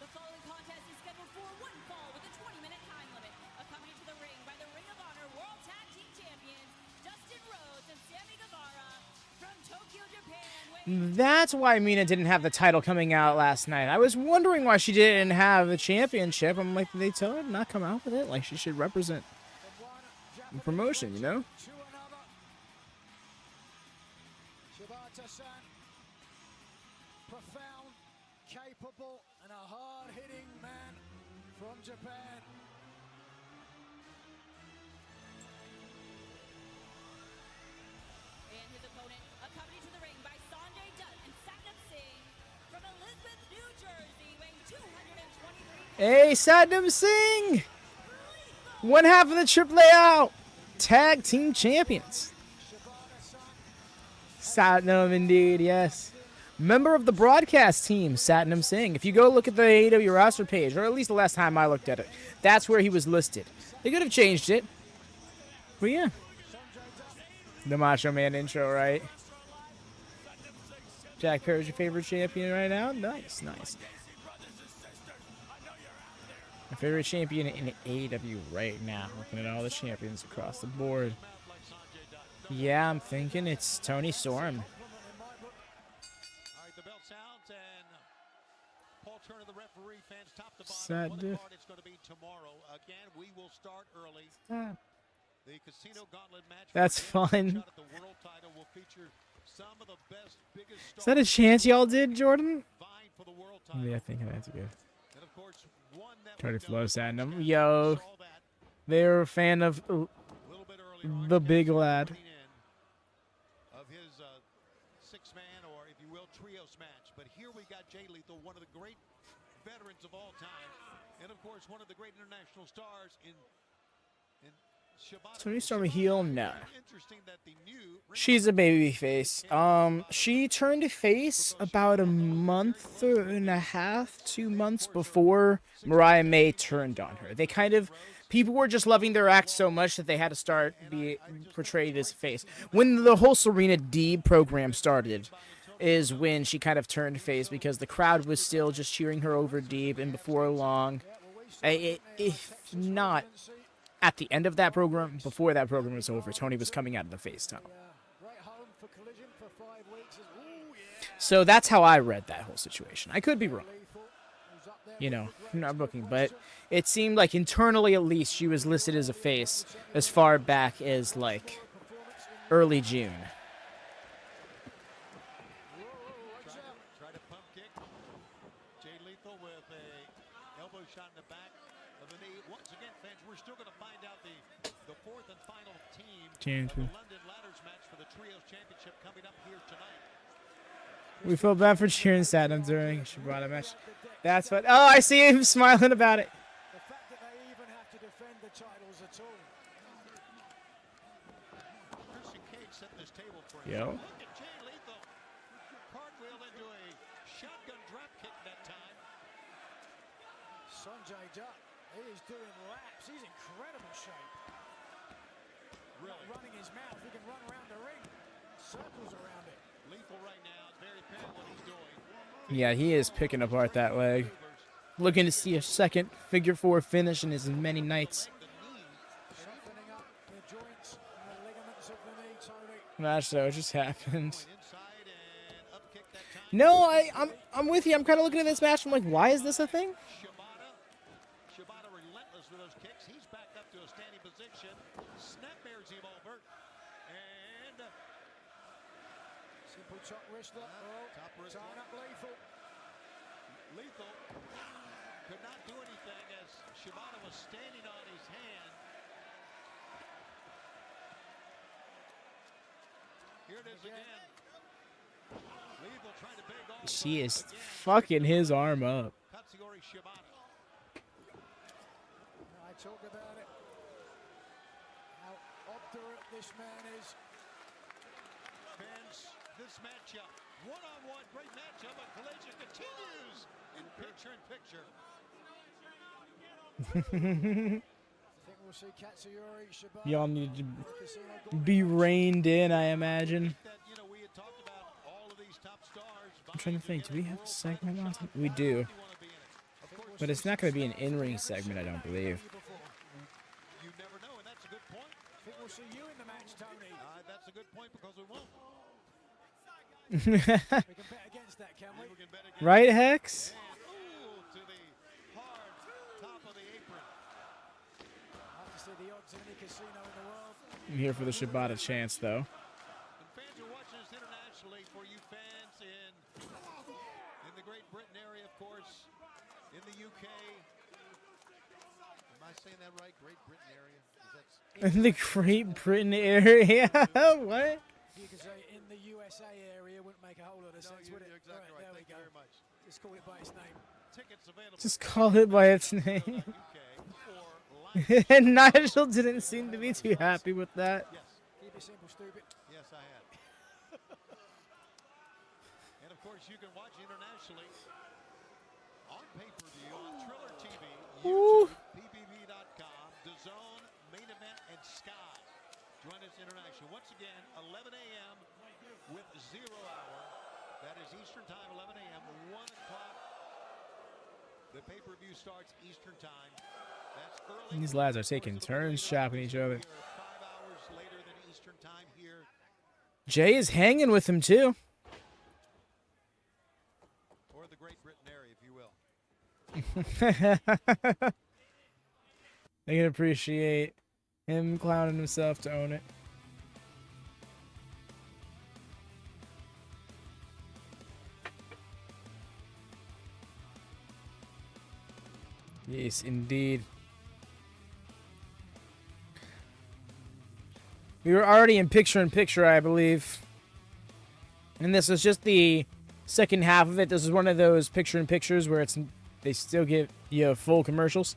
The following contest is scheduled for one fall with a 20-minute time limit. Accompanied to the ring by the Ring of Honor World Tag Team Champions, Dustin Rhodes and Sammy Guevara from Tokyo, Japan. That's why Mina didn't have the title coming out last night. I was wondering why she didn't have the championship. I'm like, did they tell her to not come out with it? Like, she should represent the promotion, you know? Shibata-san, profound, capable, and a hard-hitting man from Japan. And his opponent, accompanied to the ring by Sanjay Dutt and Satnam Singh from Elizabeth, New Jersey, weighing 223 Hey, Satnam Singh! One half of the AAA out tag team champions. Satnam, indeed, yes. Member of the broadcast team, Satnam Singh. If you go look at the AEW roster page, or at least the last time I looked at it, that's where he was listed. They could have changed it. But yeah. The Macho Man intro, right? Jack Perry's your favorite champion right now? Nice, nice. My favorite champion in AEW right now. Looking at all the champions across the board. Yeah, I'm thinking it's Toni Storm. All right, the bell sounds, and Paul Turner, the referee, fans top to bottom. What a card it's going to be tomorrow. Again, we will start early. The Casino Gauntlet match. That's fun. The world title will feature some of the best, biggest Is that a chance y'all did, Jordan? vying for the world title. Yeah, I think that's good. And of course, one that Cardiff we know Wales and them. champions Yo, saw that they're a fan of a little bit earlier. the big lad. Of his six-man, or if you will, trios match. But here we got Jay Lethal, one of the great veterans of all time, and of course, one of the great international stars in Shibata. Toni Storm a heel? No. Interesting that the new She's a baby face. She turned face about a month and a half, 2 months before Mariah May turned on her. They kind of, people were just loving their act so much that they had to start be portrayed as a face. When the whole Serena Deeb program started, is when she kind of turned face because the crowd was still just cheering her over Deeb, and before long, if not at the end of that program, before that program was over, Toni was coming out of the face tunnel. Right home for Collision for 5 weeks. Ooh, yeah. So that's how I read that whole situation. I could be wrong. Lethal, who's up there You with know, the I'm not greats. booking, Good but question. it seemed like internally at least she was listed as a face as far back as like early June. Try to pump kick. Jay Lethal with a elbow shot in the back of the knee. Once again, fans, we're still going to find out the fourth and final team of the London Ladders match for the Trios Championship coming up here tonight. We felt bad for cheering Saturn during Shibata match. That's what. Oh, I see him smiling about it. The fact that they even have to defend the titles at all. Christian Cage set this table for Yo. him. Look at Jay Lethal. Cartwheel into a shotgun drop kick that time. Sanjay Dutt, he is doing laps. He's in incredible shape. Really? Not running his mouth. He can run around the ring. Circles around it. Lethal right now. It's very apparent what he's doing. Yeah, he is picking apart that leg. Looking to see a second figure 4 finish in as many nights. Softening up the joints and the ligaments of the knee, Tony. Match though, it just happened. Inside and up kick that time. No, I'm with you. I'm kind of looking at this match. I'm like, why is this a thing? Shibata relentless with those kicks. He's back up to a standing position. Snapmares him over. And Simple top wrist lock. Oh, top wrist tying lock. up Lethal. Lethal could not do anything as Shibata was standing on his hand. Here it is again. Lethal trying to beg off. She is fucking his arm up. Katsuyori Shibata. I talk about it. How obdurate this man is. Fans, this matchup, one-on-one, great matchup, but Collision continues in picture-in-picture. I think we'll see Katsuyori, Shibata. Y'all need to Casino Gauntlet be match. reined in, I imagine. That, you know, we had talked about all of these top stars. I'm trying to think, do we have a segment on it? We do. But it's not going to be an in-ring segment, I don't believe. You never know, and that's a good point. I think we'll see you in the match, Tony. That's a good point because we won't. We can bet against that, can we? We can bet against Right, Hex? and, ooh, to the hard top of the apron. Like to see the odds in any casino in the world. I'm here for the Shibata chance, though. And fans are watching us internationally. For you fans in the Great Britain area, of course, in the UK. Am I saying that right? Great Britain area? Is that In the Great Britain area? What? You could say in the USA area wouldn't make a whole lot of sense, would it? exactly right. There we Thank go. you very much. Just call it by its name. Tickets available. Just call it by its name. UK or live. And Nigel didn't seem to be too happy with that. Yes. Keep it simple, stupid. Yes, I have. And of course, you can watch internationally on pay-per-view on Triller TV, Ooh. YouTube, PBB.com, DAZN, Main Event, and Sky. Join us internationally. Once again, 11 a.m. with 0 hour. That is Eastern Time, 11 a.m. 1 o'clock. The pay-per-view starts Eastern Time. That's early. These lads are taking turns chopping each other. 5 hours later than Eastern Time here. Jay is hanging with him, too. Or the Great Britain area, if you will. I can appreciate him clowning himself to own it. Yes, indeed. We were already in picture-in-picture, I believe. And this was just the second half of it. This is one of those picture-in-pictures where they still give you full commercials.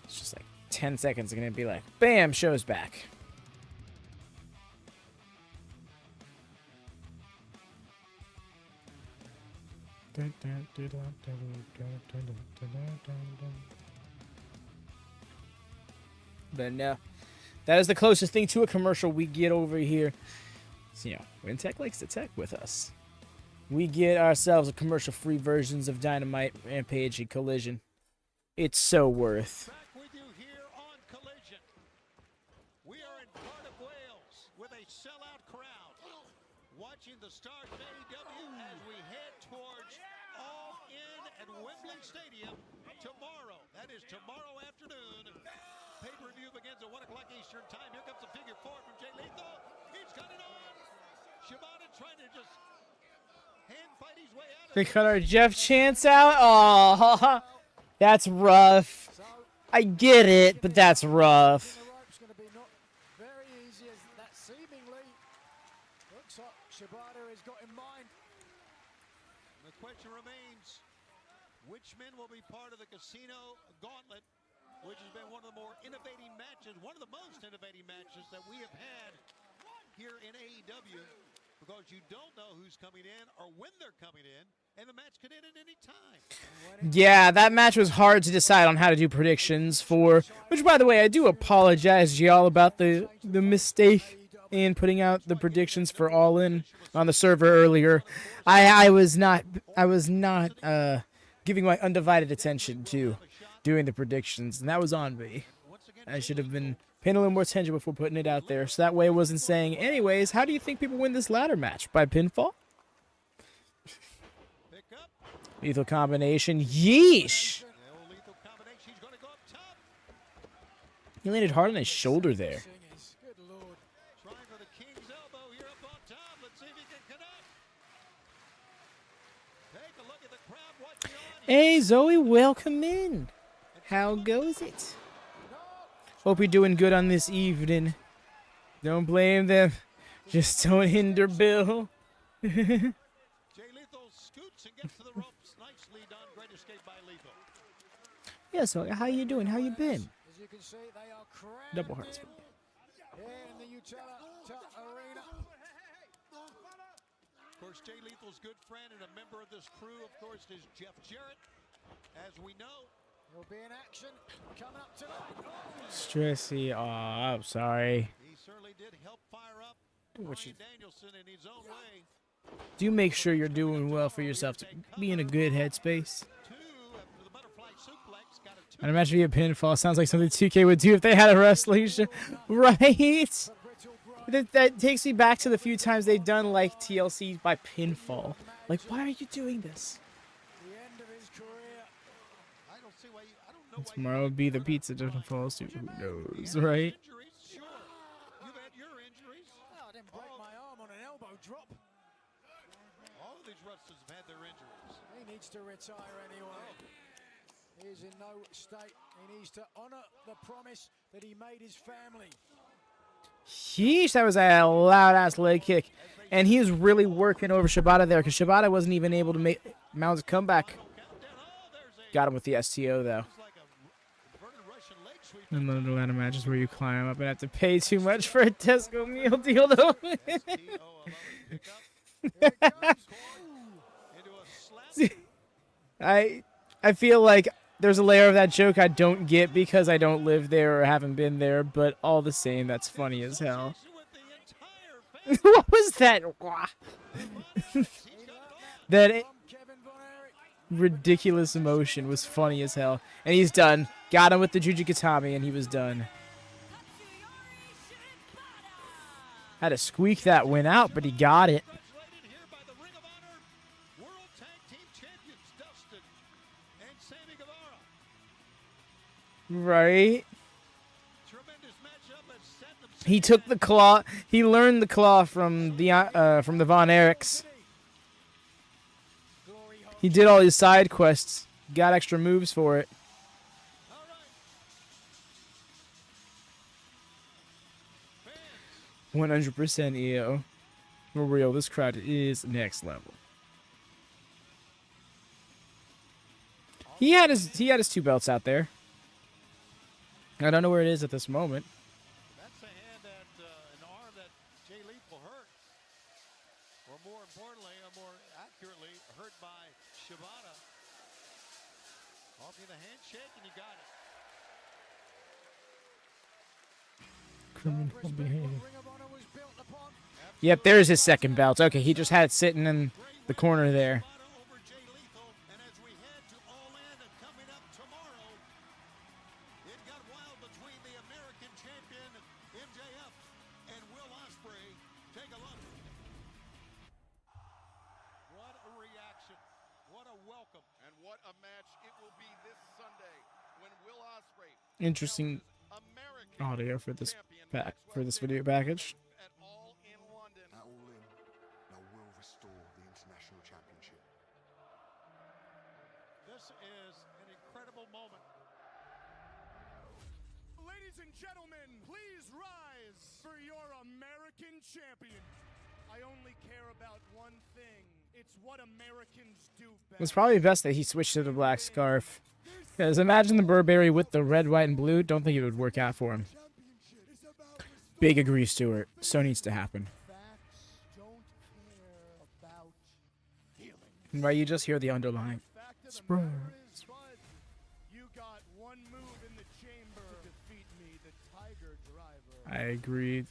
It's just like 10 seconds. It's going to be like, bam, show's back. But no, that is the closest thing to a commercial we get over here. So, when Tech likes to tech with us, we get ourselves a commercial-free versions of Dynamite, Rampage, and Collision. It's so worth. Back with you here on Collision. We are in Cardiff, Wales with a sellout crowd. watching the start of AEW as we head towards All In at Wembley Stadium tomorrow. That is tomorrow afternoon. Pay-per-view begins at 1 o'clock Eastern time. Here comes the figure 4 from Jay Lethal. He's got it on. Shibata trying to just hand fight his way out of They cut our Jeff Chance out. Oh, that's rough. I get it, but that's rough. The rope's going to be not very easy as that seemingly looks like Shibata has got in mind. The question remains, which men will be part of the Casino Gauntlet, which has been one of the more innovating matches, one of the most innovating matches that we have had here in AEW, because you don't know who's coming in or when they're coming in, and the match could end at any time. Yeah, that match was hard to decide on how to do predictions for, which, by the way, I do apologize to y'all about the mistake in putting out the predictions for All In on the server earlier. I was not giving my undivided attention to doing the predictions, and that was on me. I should have been paying a little more attention before putting it out there, so that way I wasn't saying, anyways, how do you think people win this ladder match? By pinfall? Lethal combination. Yeesh! He landed hard on his shoulder there. Hey, Zoe, welcome in. How goes it? Hope you're doing good on this evening. Don't blame them. Just don't hinder Bill. Jay Lethal scoots and gets to the ropes. Nicely done. Great escape by Lethal. Yeah, so how you doing? How you been? As you can see, they are crammed Double hearts. here in the Utilita Arena. Of course, Jay Lethal's good friend and a member of this crew, of course, is Jeff Jarrett. As we know, he'll be in action coming up tonight. Stressy. Oh, I'm sorry. He certainly did help fire up What you- Bryan Danielson in his own way. Do make sure you're doing well for yourself to be in a good headspace. After the butterfly suplex, got a I'd imagine a pinfall sounds like something 2K would do if they had a wrestling show. Right? That takes me back to the few times they've done like TLC by pinfall. Like, why are you doing this? The end of his career. I don't see why I don't know Tomorrow will be the pizza doesn't fall suit. Who knows, right? injuries. Sure. You've had your injuries. Oh, I didn't break my arm on an elbow drop. All of these wrestlers have had their injuries. He needs to retire anyway. He is in no state. He needs to honor the promise that he made his family. Sheesh, that was a loud-ass leg kick. And he was really working over Shibata there because Shibata wasn't even able to mount a comeback. Got him with the STO, though. And then the ladder matches where you climb up and have to pay too much for a Tesco meal deal, though. I feel like there's a layer of that joke I don't get because I don't live there or haven't been there, but all the same, that's funny as hell. What was that? That ridiculous emotion was funny as hell. And he's done. Got him with the Jujikatami, and he was done. Had to squeak that win out, but he got it. Right? He took the claw. He learned the claw from the Von Erichs. He did all his side quests. Got extra moves for it. Right. 100% EO. For real, this crowd is next level. He had his 2 belts out there. I don't know where it is at this moment. That's a hand that, an arm that Jay Lethal hurt. Or more importantly, or more accurately, hurt by Shibata. Off you the handshake and you got it. Criminal behavior. Yep, there's his second belt. Okay, he just had it sitting in the corner there. welcome. And what a match it will be this Sunday when Will Ospreay Interesting American audio for this champion video package. at All in London. At All In, now will restore the International Championship. This is an incredible moment. Ladies and gentlemen, please rise for your American champion. I only care about one thing. It's what Americans do best. It's probably best that he switched to the black scarf. Because imagine the Burberry with the red, white, and blue. Don't think it would work out for him. Big agree, Stewart. So needs to happen. And why you just hear the underlying. Spurs. You got one move in the chamber to defeat me, the Tiger Driver. I agree,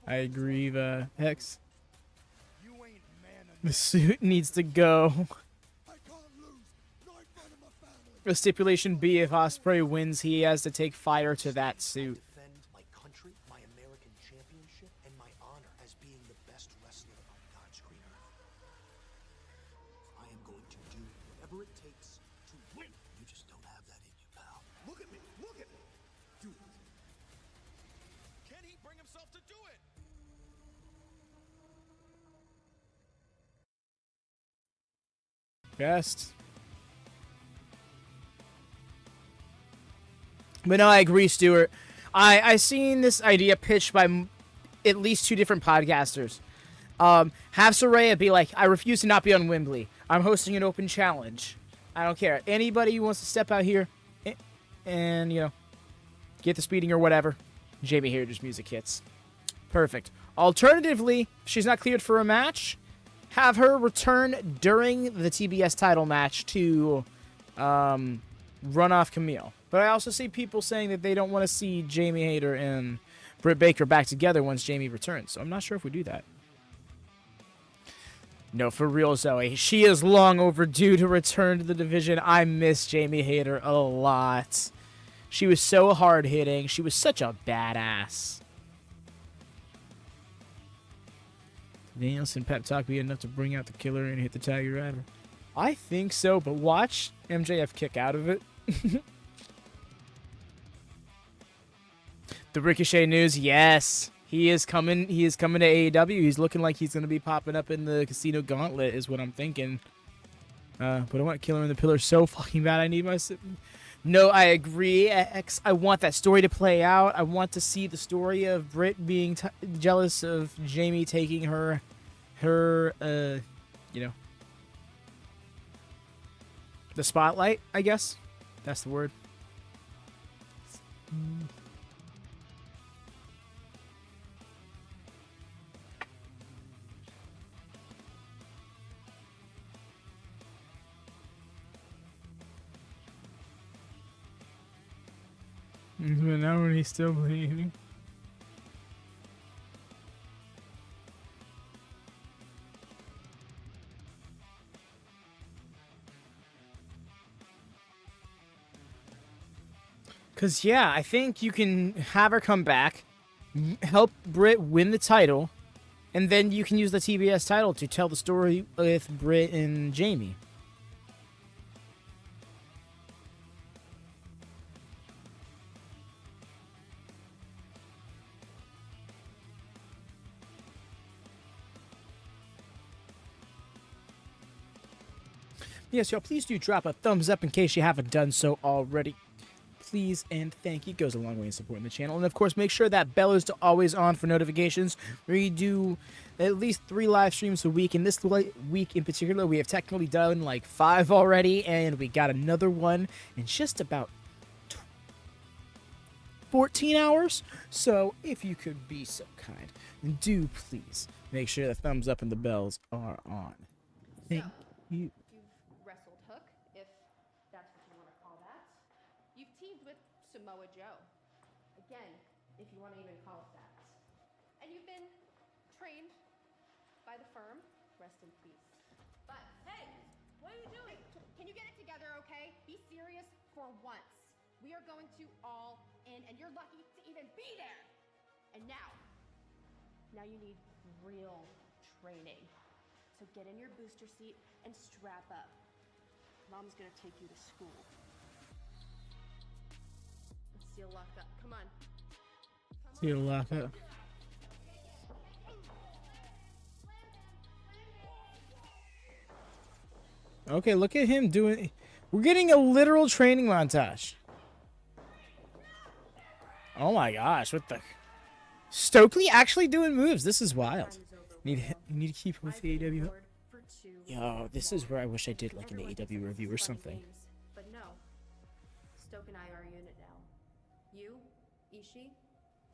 I agree, Hex. You ain't man enough. The suit needs to go. I can't lose. Not in front of my family. The stipulation B, if Ospreay wins, he has to take fire to that suit. Defend my country, my American championship, and my honor as being the best wrestler on God's green earth. I am going to do whatever it takes to win. You just don't have that in you, pal. Look at me. Look at me. Do it. Can he bring himself to do it? Best. But no, I agree, Stuart. I seen this idea pitched by at least 2 different podcasters. Have Saraya be like, I refuse to not be on Wembley. I'm hosting an open challenge. I don't care. Anybody who wants to step out here and, you know, get the speeding or whatever, Jamie Hayter's music hits. Perfect. Alternatively, if she's not cleared for a match, have her return during the TBS title match to run off Camille. But I also see people saying that they don't want to see Jamie Hayter and Britt Baker back together once Jamie returns. So I'm not sure if we do that. No, for real, Zoe. She is long overdue to return to the division. I miss Jamie Hayter a lot. She was so hard-hitting. She was such a badass. Danielson pep talk be enough to bring out the killer and hit the Tiger Driver? I think so, but watch MJF kick out of it. The Ricochet news, yes. He is coming to AEW. He's looking like he's going to be popping up in the Casino Gauntlet is what I'm thinking. But I want Killer in the Pillar so fucking bad. I need my... No, I agree, X. I want that story to play out. I want to see the story of Britt being jealous of Jamie taking her, you know, the spotlight, I guess. That's the word. But now when he's still bleeding. Because, yeah, I think you can have her come back, help Britt win the title, and then you can use the TBS title to tell the story with Britt and Jamie. Yes, y'all, please do drop a thumbs up in case you haven't done so already. Please and thank you. It goes a long way in supporting the channel. And, of course, make sure that bell is always on for notifications. We do at least 3 live streams a week. And this week in particular, we have technically done like 5 already. And we got another one in just about 14 hours. So if you could be so kind, do please make sure the thumbs up and the bells are on. Thank you. Samoa Joe. Again, if you want to even call it that. And you've been trained by the firm. Rest in peace. But, hey, what are you doing? Can you get it together, okay? Be serious for once. We are going to All In, and you're lucky to even be there. And now you need real training. So get in your booster seat and strap up. Mom's gonna take you to school. Let's see a lockup. Come on. See a lockup. Okay, look at him doing. We're getting a literal training montage. Oh my gosh, what the? Stokely actually doing moves. This is wild. You need to keep up with the AEW. Yo, this is where I wish I did like an AEW review or something. But no, Stoke and I are a unit now. You, Ishii,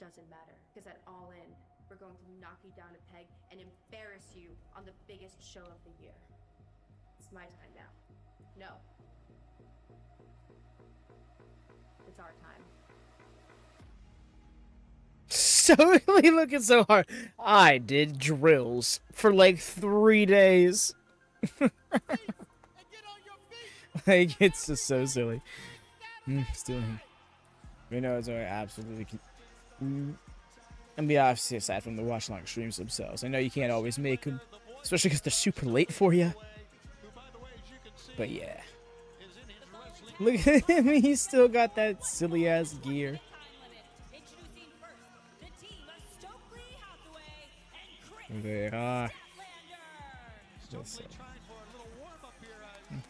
doesn't matter. Because at All In, we're going to knock you down a peg and embarrass you on the biggest show of the year. It's my time now. No. It's our time. Stokely looking so hard. I did drills for like 3 days. Like, it's just so silly. Still him. You know, it's absolutely. And be obviously aside from the Watchalong streams themselves, I know you can't always make them, especially because they're super late for you. But yeah, look at him. He's still got that silly ass gear. They are. Just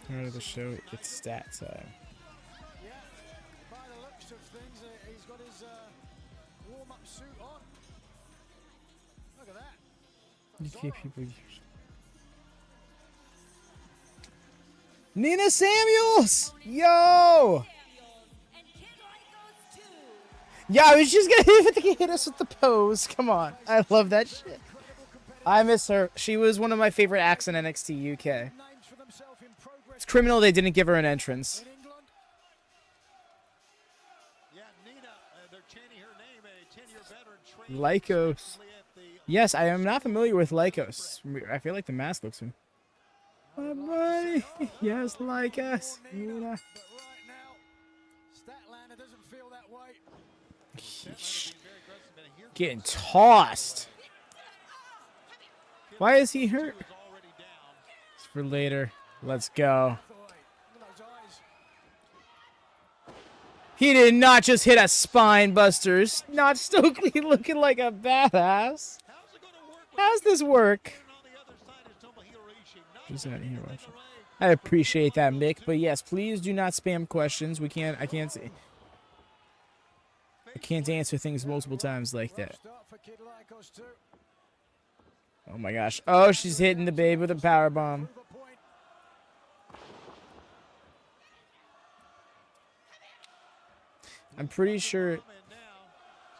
part of the show. It's stat time. Yeah, by the looks of things, he's got his warm-up suit on. Look at that. You keep people. Nina Samuels! Yo! Yeah, I was just gonna hit us with the pose. Come on. I love that shit. I miss her. She was one of my favorite acts in NXT UK. It's criminal they didn't give her an entrance. Lycos. Yes, I am not familiar with Lycos. I feel like the mask looks him. Bye-bye. Yes, Lycos. Statlander doesn't feel that way. Getting tossed. Why is he hurt? It's for later. Let's go. He did not just hit a spine busters. Not Stokely looking like a badass. How's this work? Who's that here watching? I appreciate that, Mick, but yes, please do not spam questions. I can't answer things multiple times like that. Oh my gosh. Oh, she's hitting the babe with a power bomb. I'm pretty sure.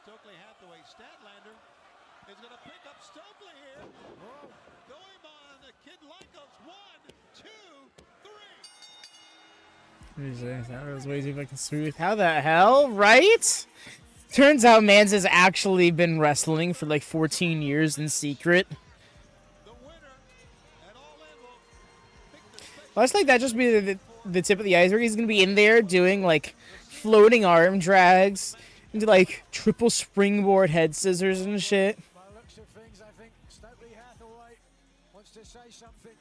Stokely Hathaway, Statlander is going to pick up Stokely here. Going on the Kid Lycos. 1, 2, 3. That was way too fucking smooth. How the hell, right? Turns out Mans has actually been wrestling for like 14 years in secret. Well, it's like that just be the tip of the iceberg. He's going to be in there doing like floating arm drags into like triple springboard head scissors and shit. By the looks of things, I think Stokely Hathaway wants to say something.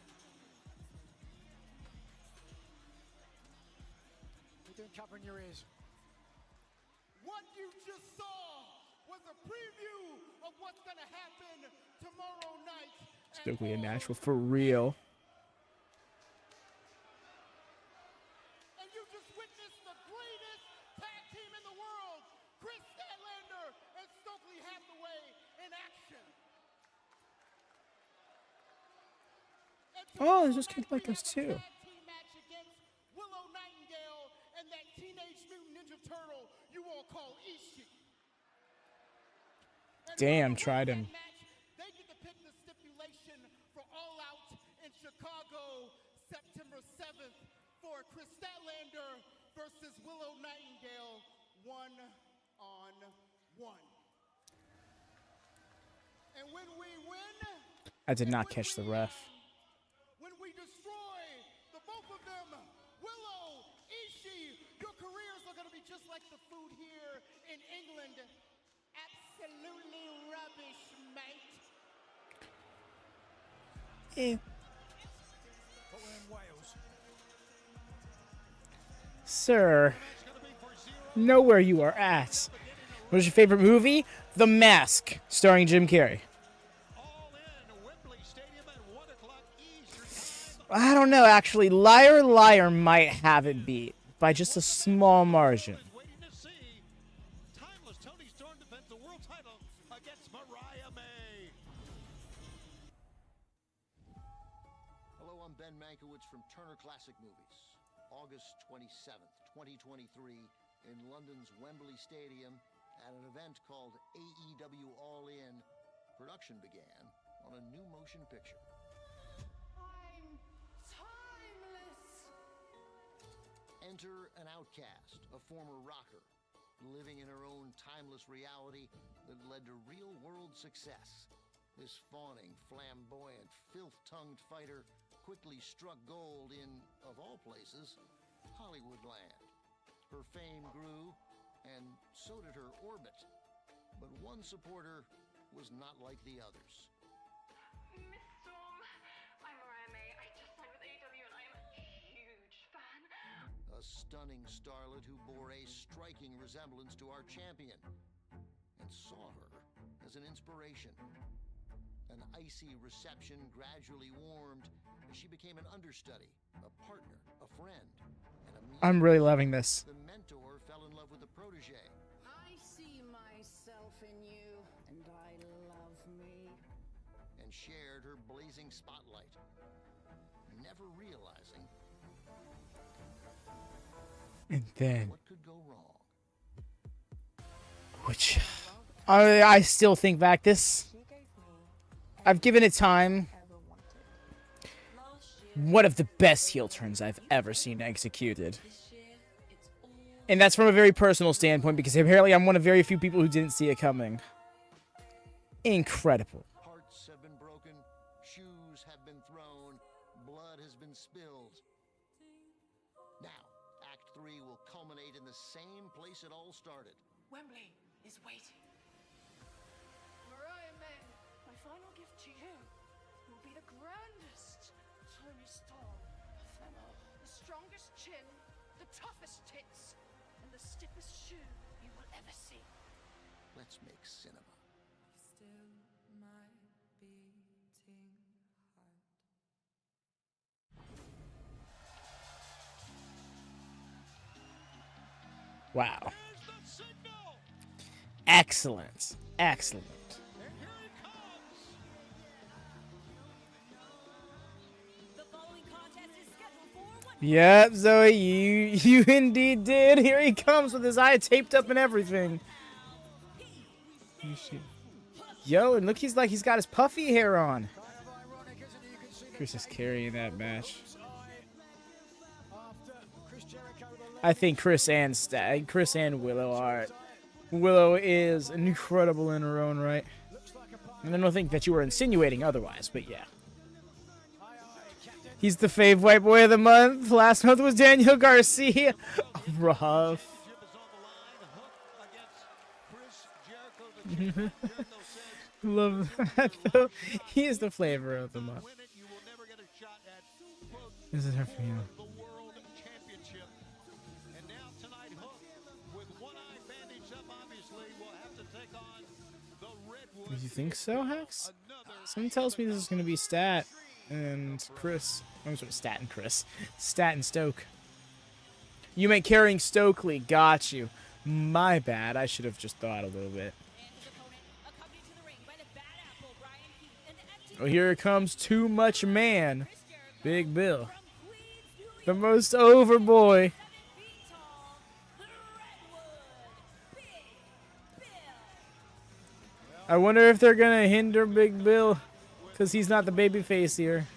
You're doing covering your ears. What you just saw was a preview of what's going to happen tomorrow night. Stokely a natural for real. And you just witnessed the greatest tag team in the world, Kris Statlander and Stokely Hathaway in action. Oh, there's just Kid Lycos too. Willow, Nightingale, and that Teenage Mutant Ninja Turtle you all call Ishii. Damn, tried him. They get to pick the stipulation for All Out in Chicago, September 7th, for Kris Statlander versus Willow Nightingale, 1-on-1. And when we win, I did not catch the ref. when we destroy the both of them, Willow, Ishii, your careers are going to be just like the food here in England. Absolutely rubbish, mate. But we're in Wales. sir. Know where you are at. What is your favorite movie? The Mask, starring Jim Carrey. I don't know, actually. Liar Liar might have it beat by just a small margin. Timeless Toni Storm defends the world title against Mariah May. Hello, I'm Ben Mankiewicz from Turner Classic Movies. August 27th, 2023, in London's Wembley Stadium, at an event called AEW All In, production began on a new motion picture. I'm timeless. Enter an outcast, a former rocker, living in her own timeless reality that led to real-world success. This fawning, flamboyant, filth-tongued fighter quickly struck gold in, of all places, Hollywood land. Her fame grew, and so did her orbit. But one supporter was not like the others. Miss Storm, I'm Mariah May. I just signed with AEW and I'm a huge fan. A stunning starlet who bore a striking resemblance to our champion, and saw her as an inspiration. An icy reception gradually warmed as she became an understudy, a partner, a friend, and a I'm really loving this. The mentor fell in love with the protege. I see myself in you, and I love me. And shared her blazing spotlight, never realizing And then, what could go wrong. which I still think back this. I've given it time. One of the best heel turns I've ever seen executed. And that's from a very personal standpoint, because apparently I'm one of very few people who didn't see it coming. Incredible. Hearts have been broken, shoes have been thrown, blood has been spilled. Now, Act 3 will culminate in the same place it all started. Wembley is waiting. Mariah May, my final gift to you will be the grandest Toni Storm of them all. The strongest chin, the toughest tits, and the stiffest shoe you will ever see. Let's make cinema. Wow. Excellent. Excellent. Yep, Zoe, you indeed did. Here he comes with his eye taped up and everything. Yo, and look, he's got his puffy hair on. Kris is carrying that match. I think Kris and Willow are. Willow is incredible in her own right. And I don't think that you were insinuating otherwise, but yeah. He's the fave white boy of the month. Last month was Daniel Garcia. Rough. Love that though. He is the flavor of the month. This is her for you. Do you think so, Hex? Someone tells me this is going to be Stat and Kris. I'm sorry, Stat and Kris. Stat and Stoke. You meant carrying Stokely. Got you. My bad. I should have just thought a little bit. Oh, here it comes. Too much man. Big Bill. The most over boy. I wonder if they're going to hinder Big Bill because he's not the babyface here.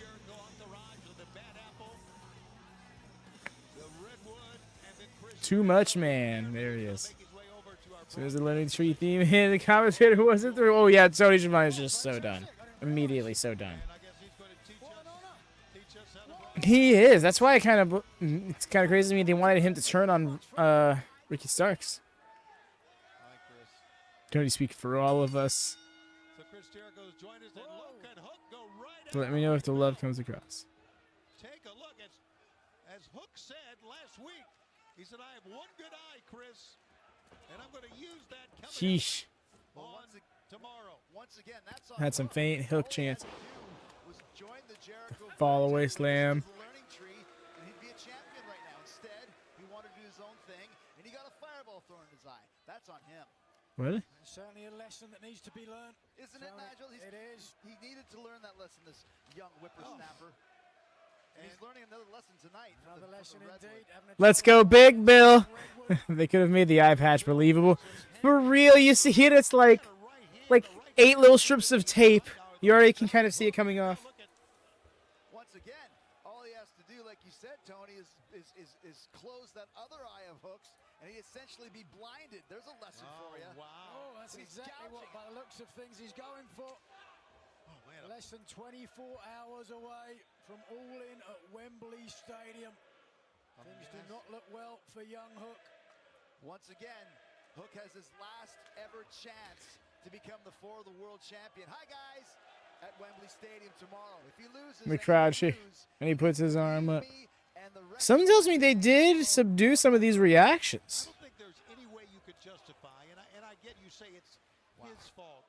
Too much, man. There he is. As soon as the Lemon Tree theme hit, the commentator wasn't through. Oh, yeah, Tony Giovanni is just so done. Immediately so done. He is. That's why it's kind of crazy to me they wanted him to turn on Ricky Starks. Tony speak for all of us. Let me know if the love comes across. Take a look. As Hook said last week, He said, I have one good eye, Kris, and I'm going to use that coming Sheesh. on tomorrow. Once again, that's Had some faint hook chance. was join the Jericho Fall away slam. learning tree, and he'd be a champion right now. Instead, he wanted to do his own thing, and he got a fireball thrown in his eye. That's on him. Really? Certainly a lesson that needs to be learned. Isn't it, Nigel? It is. He needed to learn that lesson, this young whippersnapper. And he's learning another lesson tonight. Another lesson indeed. Let's go, Big Bill. They could have made the eye patch believable. For real, you see it? It's like 8 little strips of tape. You already can kind of see it coming off. Once again, all he has to do, like you said, Tony, is close that other eye of Hook's, and he'd essentially be blinded. There's a lesson for you. Wow. Oh, that's exactly what, by the looks of things, he's going for. Less than 24 hours away from All In at Wembley Stadium. Things do not look well for young Hook. Once again, Hook has his last ever chance to become the For the World champion. Hi, guys, at Wembley Stadium tomorrow. If he loses, And he puts his arm up. Something tells me they did subdue some of these reactions. I don't think there's any way you could justify, and I get you say it's his fault.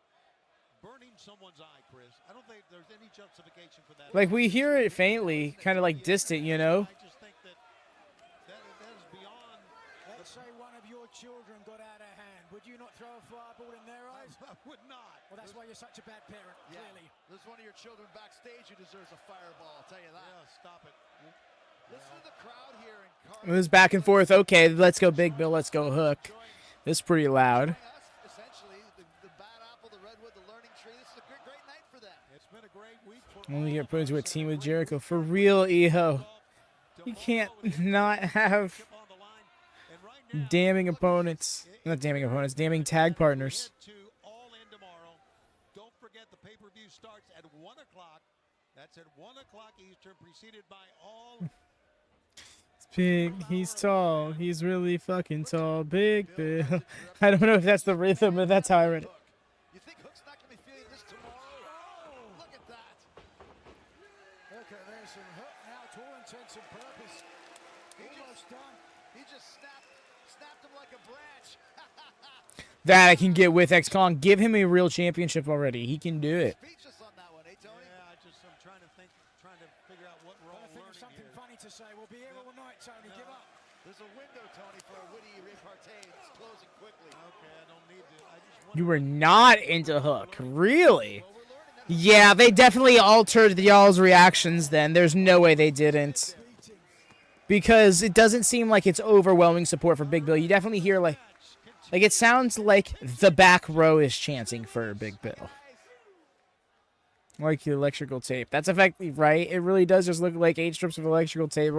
Burning someone's eye, Kris. I don't think there's any justification for that. Like, we hear it faintly, kind of like distant, you know? I just think that is beyond. Let's say one of your children got out of hand. Would you not throw a fireball in their eyes? I would not. Well, that's why you're such a bad parent, clearly. There's one of your children backstage who deserves a fireball, I'll tell you that. Yeah, stop it. Listen to the crowd here in Cardiff. It was back and forth. Okay, let's go Big Bill, let's go Hook. It's pretty loud. Essentially, the bad apple, the redwood, the learning tree. This is a great night for them. It's been a great week for Only get put into a team with Jericho. For real, EO. You can't not have damning opponents. Not damning opponents, damning tag partners. All In tomorrow. Don't forget the pay-per-view starts at 1 o'clock. That's at 1 o'clock Eastern, preceded by All. It's big. He's tall. He's really fucking tall. Big Bill. I don't know if that's the rhythm, but that's how I read it. You think Hook's not going to be feeling this tomorrow? Oh, look at that. Okay, there's some Hook now to all intents and purpose. Almost done. He just snapped him like a branch. That I can get with X-Con. Give him a real championship already. He can do it. Speechless on that one, Tony? Yeah, I'm trying to figure out what we're all learning something here. funny to say. We'll be here all night, Tony. Give up. There's a window, Tony, for a witty repartee. It's closing quickly. Okay, I don't need to. You were not into Hook. Really? Yeah, they definitely altered y'all's reactions then. There's no way they didn't. Because it doesn't seem like it's overwhelming support for Big Bill. You definitely hear like it sounds like the back row is chanting for Big Bill. Like the electrical tape. That's effectively right. It really does just look like 8 strips of electrical tape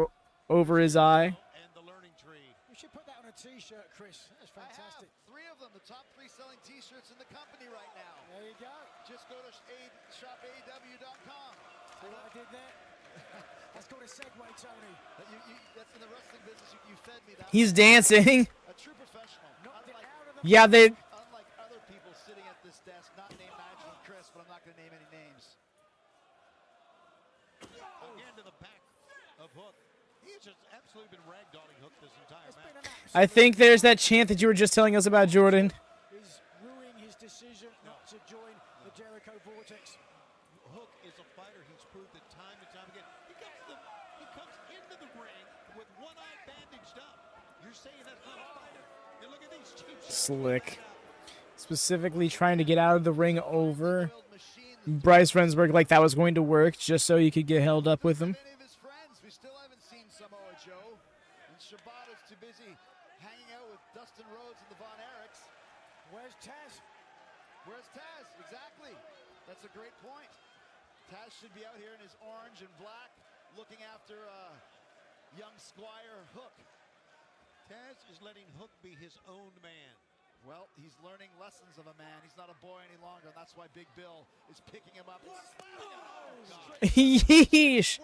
over his eye. You should put that on a t-shirt, Kris. That's fantastic. I have 3 of them, the top 3 selling t-shirts in the company right now. There you go. Just go to shopaew.com. See what I did there? That's called a segue, Tony. That's in the wrestling business. You fed me that. He's dancing. A true professional. Yeah, they. Unlike other people sitting at this desk, not named Nigel and Kris, but I'm not going to name any names. Again to the back of Hook. He's just absolutely been ragdolling Hook this entire match. I think there's that chant that you were just telling us about, Jordan. He's ruining his decision not to join the Jericho Vortex. Hook is a fighter. He's proved it time and time again. He comes into the ring with one eye bandaged up. You're saying that's not a fighter? And look at these cheap shots. Slick. Specifically trying to get out of the ring over Bryce Rensburg like that was going to work just so you could get held up with him. Many of his friends, we still haven't seen Samoa Joe. And Shibata's too busy hanging out with Dustin Rhodes and the Von Erichs. Where's Taz? Where's Taz? Exactly. That's a great point. Taz should be out here in his orange and black looking after young Squire Hook. Taz is letting Hook be his own man. Well, he's learning lessons of a man. He's not a boy any longer, and that's why Big Bill is picking him up and slamming him. Yeesh.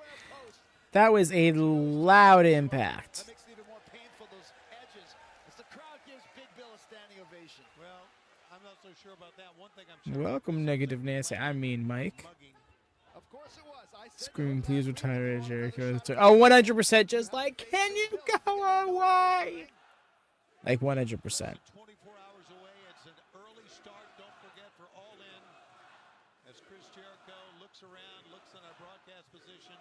That was a loud impact. That makes it even more painful, those edges, as the crowd gives Big Bill a standing ovation. Well, I'm not so sure about that. One thing I'm sure Welcome, Negative Nancy. I mean, Mike. Of course it was. I Scream, please retire Jericho. Oh, 100%. Just like, can you go away? Like 100%. 24 hours away. It's an early start. Don't forget for All In. As Chris Jericho looks around, looks in our broadcast position.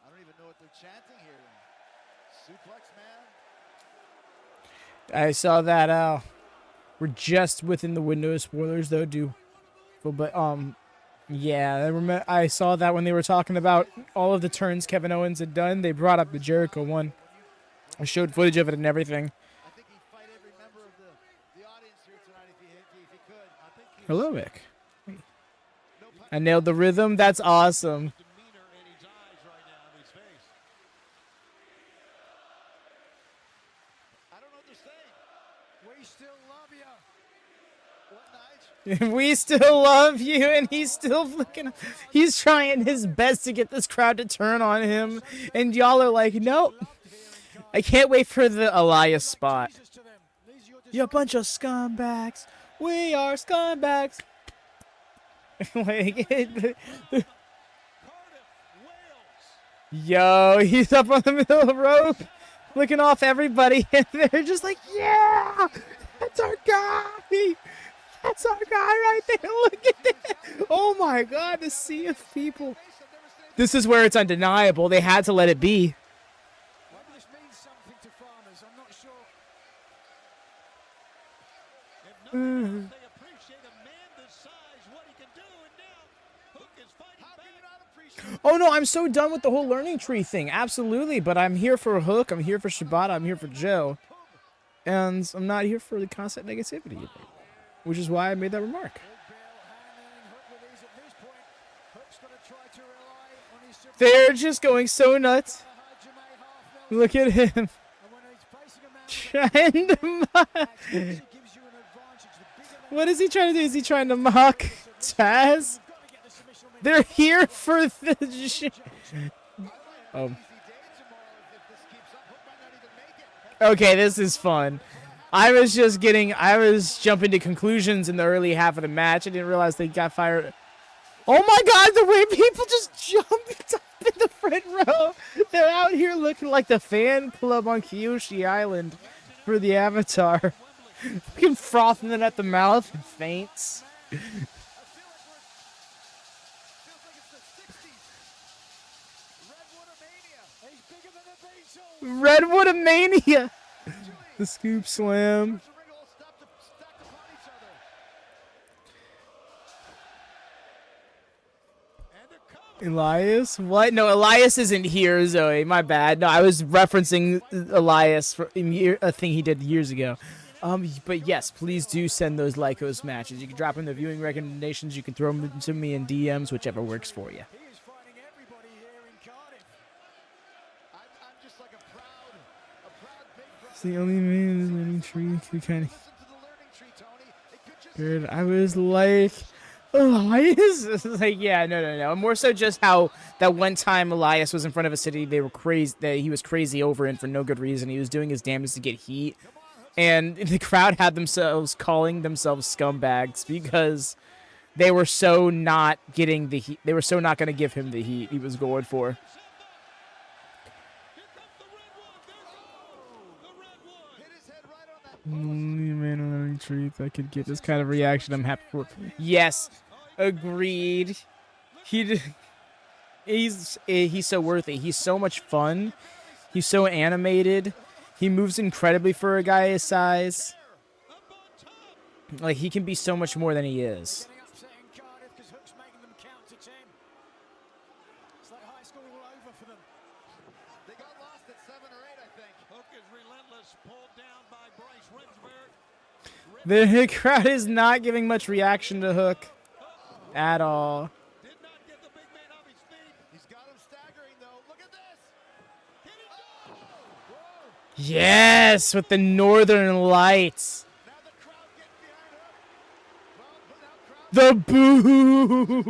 I don't even know what they're chanting here. Suplex, man. I saw that. We're just within the window of spoilers, though. But yeah, I saw that when they were talking about all of the turns Kevin Owens had done. They brought up the Jericho one. I showed footage of it and everything. I think he'd fight every member of the audience here tonight if he could. I think he's Hello, Vic. I nailed the rhythm. That's awesome. Demeanor in his eyes right now, in his face. I don't know what they're saying. We still love you. What, Nige? We still love you, and he's still flicking. He's trying his best to get this crowd to turn on him, and y'all are like, nope. I can't wait for the Elias spot. You bunch of scumbags. We are scumbags. Yo, he's up on the middle of the rope, looking off everybody, and they're just like, yeah, that's our guy. That's our guy right there. Look at that. Oh my God, the sea of people. This is where it's undeniable. They had to let it be. Whether this means something to farmers, I'm not sure. If nothing else, they appreciate a man this size, what he can do, and now Hook is fighting back. Oh no, I'm so done with the whole learning tree thing. Absolutely, but I'm here for Hook. I'm here for Shibata. I'm here for Joe. And I'm not here for the constant negativity. Which is why I made that remark. They're just going so nuts. Look at him. Trying to mock. What is he trying to do? Is he trying to mock Taz? They're here for the... Okay, this is fun. I was jumping to conclusions in the early half of the match. I didn't realize they got fired. Oh my God, the way people just jumped up in the front row. They're out here looking like the fan club on Kyoshi Island for the Avatar. Fucking frothing it at the mouth and faints. Redwood Mania. The scoop slam. Elias? What? No, Elias isn't here, Zoe. My bad. No, I was referencing Elias for a thing he did years ago. But yes, please do send those Lycos matches. You can drop in the viewing recommendations. You can throw them to me in DMs, whichever works for you. He is fighting everybody here in Cardiff. I'm just like a proud big brother. It's the only man in the learning tree who kind of... Listen to the learning tree, Tony. It could just Good. I was like... Elias? Like, yeah, no. More so just how that one time Elias was in front of a city they were crazy, that he was crazy over in for no good reason. He was doing his damnedest to get heat. And the crowd had themselves calling themselves scumbags because they were so not getting the heat. They were so not going to give him the heat he was going for. Only man on any truth I could get this kind of reaction. I'm happy for. Yes, agreed. He's so worthy. He's so much fun. He's so animated. He moves incredibly for a guy his size. Like, he can be so much more than he is. The crowd is not giving much reaction to Hook at all. Yes, with the Northern Lights. The boos.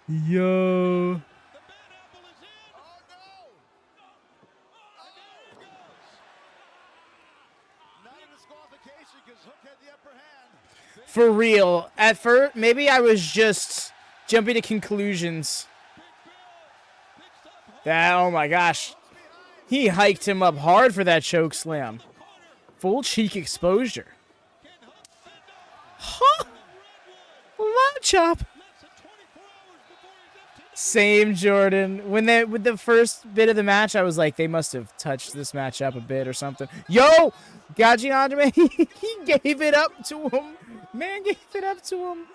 Yo. not a disqualification because Hook had For real. At first, maybe I was just jumping to conclusions. That, oh my gosh. He hiked him up hard for that choke slam. Full cheek exposure. Huh? Lob chop. Same, Jordan. With the first bit of the match, I was like, they must have touched this match up a bit or something. Yo! Gaji Andre, he gave it up to him. Man gave it up to him.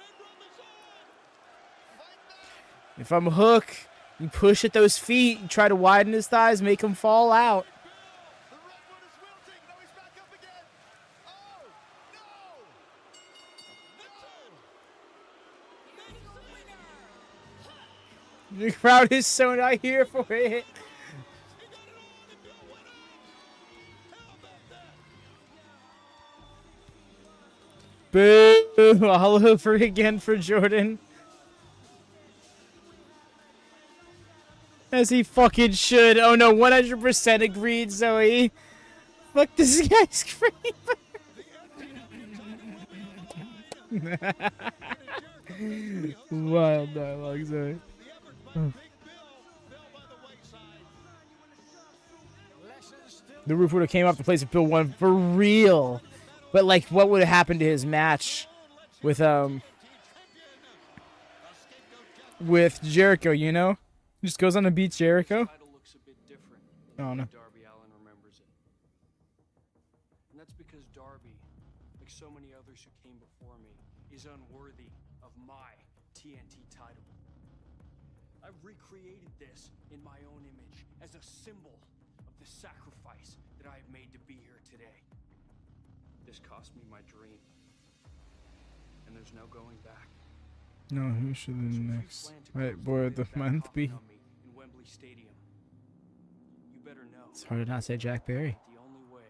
If I'm Hook, you push at those feet, you try to widen his thighs, make him fall out. The crowd is so not here for it. Boo! All over again for Jordan. As he fucking should. Oh no, 100% agreed, Zoe. Fuck this guy's screaming. Wild dialogue, Zoe. Oh. The roof would have came off the place if Bill won for real. But like, what would have happened to his match with Jericho? You know, he just goes on to beat Jericho. Oh no. Darby Allin remembers it, and that's because Darby, like so many others who came before me, is unworthy of my TNT title. I've recreated this in my own image as a symbol of the sacrifice that I have made to be here today. This cost me my dream, and there's no going back. No, who should the next right boy of the month be? In Wembley Stadium. You better know. It's hard to not say Jack Barry. The only way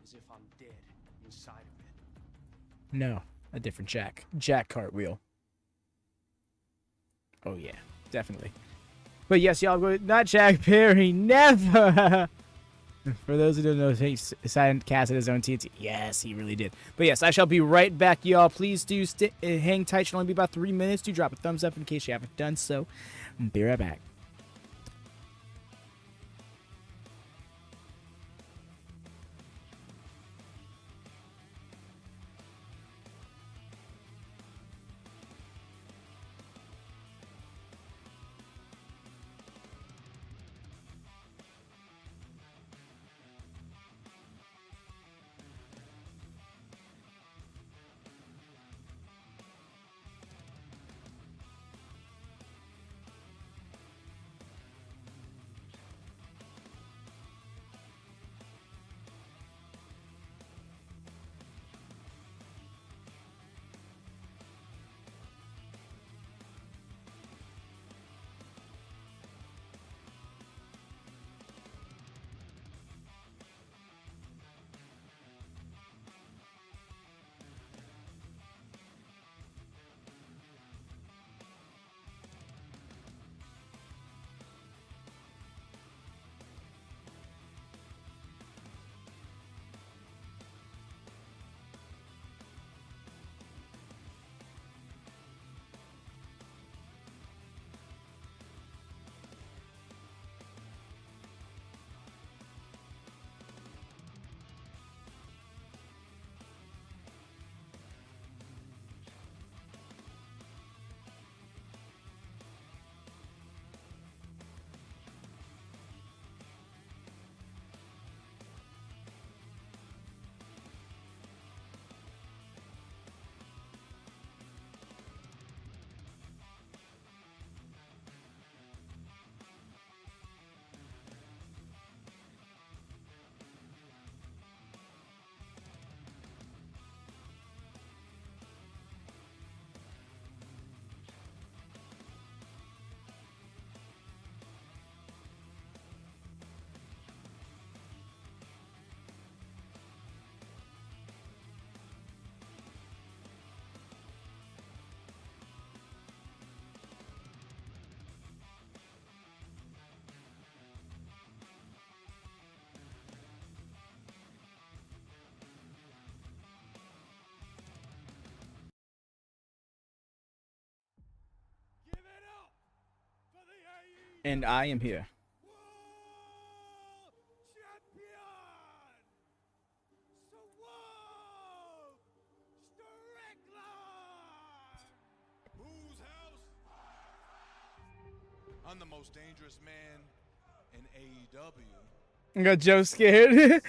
is if I'm dead inside of it. No, a different Jack. Jack Cartwheel. Oh yeah, definitely. But yes, y'all go. Not Jack Barry. Never. For those who don't know, he signed Cass at his own TNT. Yes, he really did. But yes, I shall be right back, y'all. Please do hang tight. Should only be about 3 minutes. Do drop a thumbs up in case you haven't done so. Be right back. And I am here. I'm the most dangerous man in AEW. I got Joe scared.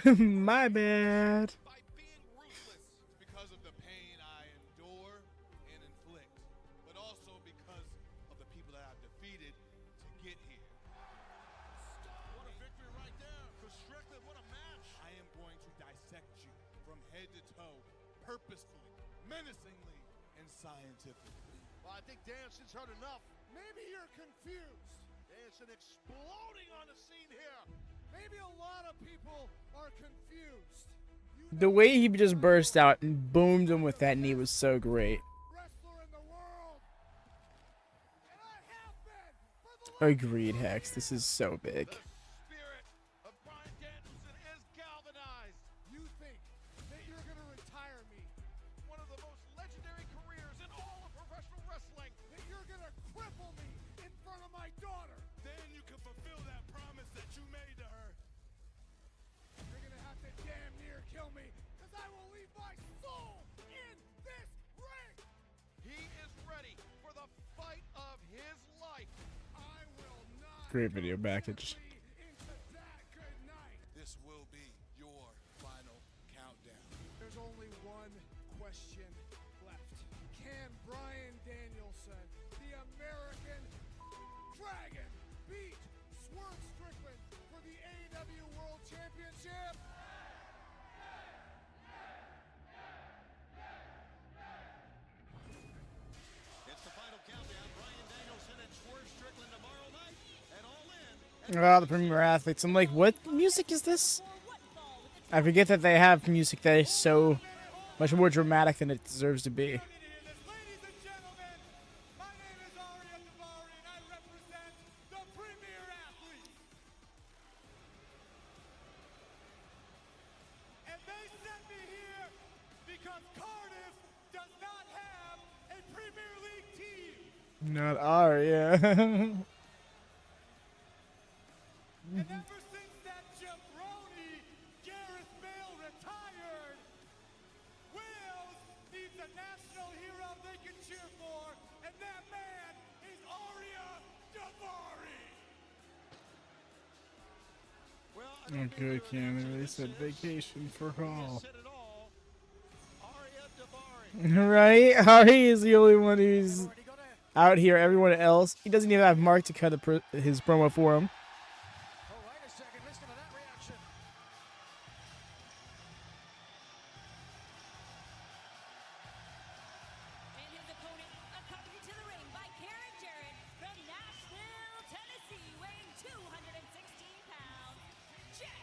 My bad. By being ruthless because of the pain I endure and inflict, but also because of the people that I've defeated to get here. What a victory right there. For Strickland, what a match. I am going to dissect you from head to toe, purposefully, menacingly, and scientifically. Well, I think Danielson's heard enough. Maybe you're confused. Danielson exploding on the scene here. Maybe a lot of people are confused. The way he just burst out and boomed him with that knee was so great. Agreed, Hex. This is so big. Spirit of Bryan Danielson is galvanized. You think that you're going to retire me? One of the most legendary careers in all of professional wrestling. That you're going to cripple me in front of my daughter? Then you can fulfill that promise that you made to her. You're going to have to damn near kill me, because I will leave my soul in this ring. He is ready for the fight of his life. I will not. Great video package. This will be your final countdown. There's only one question left. Can Bryan Danielson, the American Dragon, beat Swerve Strickland for the AEW World Championship? It's the final countdown. Bryan Danielson and Swerve Strickland tomorrow night and All In. Oh, the Premier Athletes. I'm like, what music is this? I forget that they have music that is so much more dramatic than it deserves to be. Ladies and gentlemen, my name is Ariya Daivari and I represent the Premier Athletes. And they sent me here because Cardiff does not have a Premier League team. Not Ariya. And ever since that jabroni Gareth Bale retired, Wales needs a national hero they can cheer for, and that man is Ariya Daivari. Well, Oh, good, Canada. They said vacation for Hall. Said it all. Ariya Daivari. Right? Ari is the only one who's out here. Everyone else, he doesn't even have Mark to cut his promo for him. Oh, wait a second. Listen to that reaction. And his opponent, accompanied to the ring by Jarrett from Nashville, Tennessee, weighing 216 pounds, Jarrett!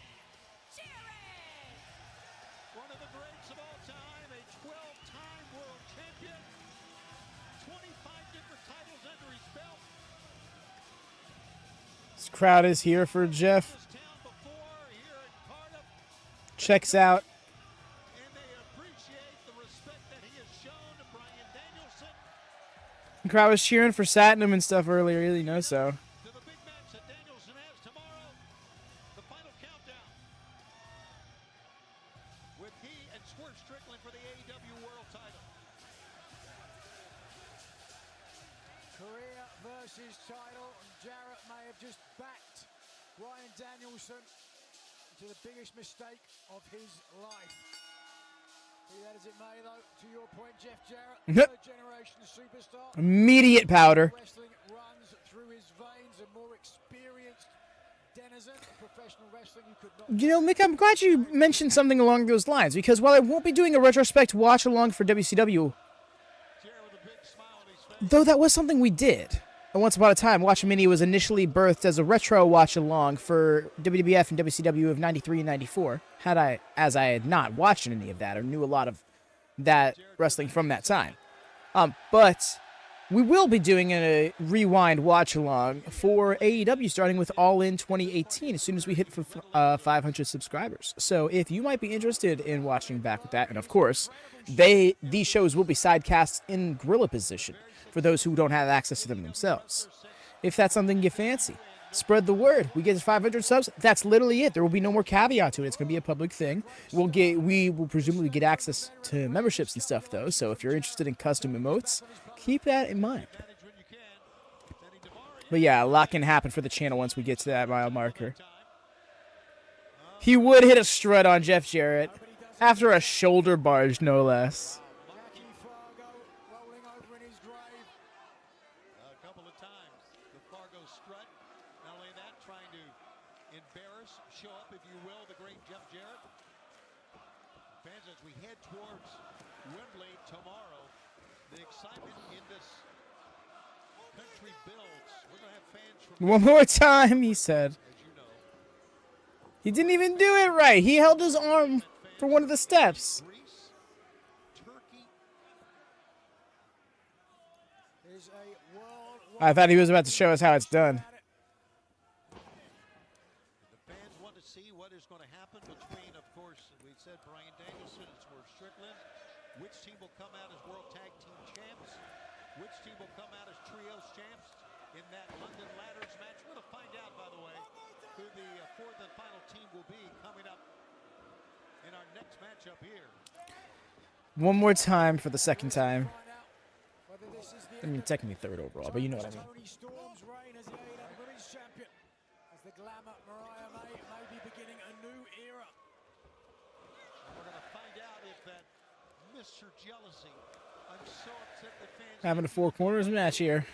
One of the greats of all time, a 12-time world champion, 25 different titles under his belt. This crowd is here for Jeff. This town before here in Cardiff, Checks out. and they appreciate the respect that he has shown to Bryan Danielson. The crowd was cheering for Satnam and stuff earlier. You know so. To the big match that Danielson has tomorrow, the final countdown. With he and Swerve Strickland for the AEW World title. Career versus title. Jarrett may have just backed Bryan Danielson to the biggest mistake of his life. Be that as it may, though, to your point, Jeff Jarrett, third generation superstar. Immediate powder. Wrestling runs through his veins, a more experienced denizen of professional wrestling. You could not. You know, Mick, I'm glad you mentioned something along those lines, because while I won't be doing a retrospect watch along for WCW, though that was something we did. And once upon a time, WatchaMania was initially birthed as a retro watch along for WWF and WCW of 93 and 94. As I had not watched any of that or knew a lot of that wrestling from that time. But we will be doing a rewind watch along for AEW starting with All In 2018 as soon as we hit for 500 subscribers. So if you might be interested in watching back with that, and of course, these shows will be sidecasts in gorilla position for those who don't have access to them themselves. if that's something you fancy. Spread the word. We get to 500 subs. That's literally it. There will be no more caveat to it. It's going to be a public thing. We will presumably get access to memberships and stuff, though. So if you're interested in custom emotes, keep that in mind. But yeah, a lot can happen for the channel once we get to that mile marker. He would hit a strut on Jeff Jarrett after a shoulder barge, no less. One more time, he said. He didn't even do it right. He held his arm for one of the steps. I thought he was about to show us how it's done. The fans want to see what is going to happen between, of course, we said Brian Danielson and Swerve Strickland. Which team will come out as World Tag Team Champs? Which team will come out as Trios Champs in that London Ladders match? We're going to find out, by the way, who the fourth and final team will be coming up in our next matchup here. One more time for the second time. I mean, technically third overall, but you know what I mean. Toni Storm's reign as the AEW Women's Champion, as the glamour Mariah May may be beginning a new era. And we're going to find out if that Mr. Jealousy, I'm so upset that fans Having a four corners match here.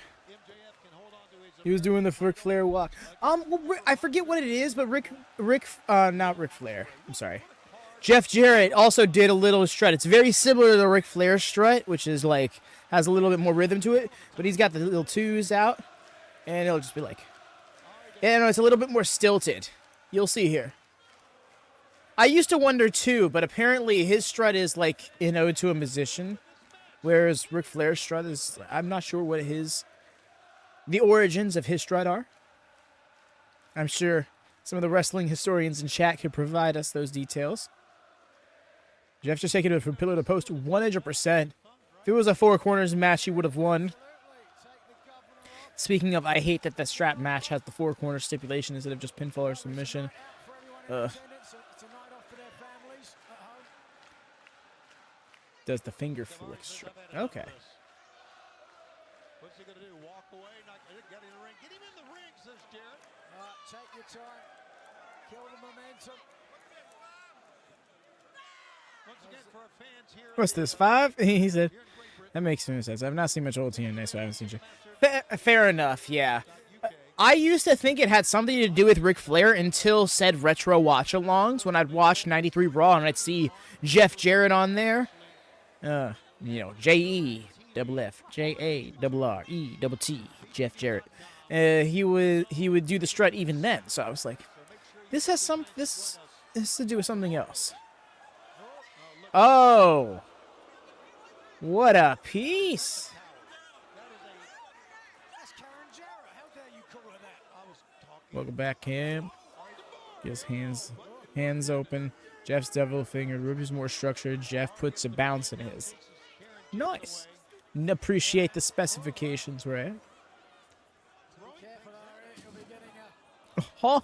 He was doing the Ric Flair walk. I forget what it is, but not Ric Flair. I'm sorry. Jeff Jarrett also did a little strut. It's very similar to the Ric Flair strut, which is like, has a little bit more rhythm to it, but he's got the little twos out, and it'll just be like, it's a little bit more stilted. You'll see here. I used to wonder too, but apparently his strut is like an ode to a musician, whereas Ric Flair's strut is, I'm not sure what the origins of his strut are. I'm sure some of the wrestling historians in chat could provide us those details. Jeff's just taking it from pillar to post 100%. If it was a four corners match, he would have won. Speaking of, I hate that the strap match has the four corner stipulation instead of just pinfall or submission. Does the finger flick strap? Okay. What's he going to do? Walk away? Not get in the ring. Get him in the ring, says Jarrett. Take your time. Kill the momentum. Once again, for our fans here. What's this, 5? He said. That makes no sense. I've not seen much old TNA, so I haven't seen you. Fair enough, yeah. I used to think it had something to do with Ric Flair until said retro watch-alongs when I'd watch 93 Raw and I'd see Jeff Jarrett on there. J-E-F-F, J-A-R-R-E-T-T, Jeff Jarrett. He would do the strut even then, so I was like, this has to do with something else. Oh, what a piece! Welcome back, Cam. His hands open. Jeff's devil finger. Ruby's more structured. Jeff puts a bounce in his. Nice. Appreciate the specifications, right? Huh?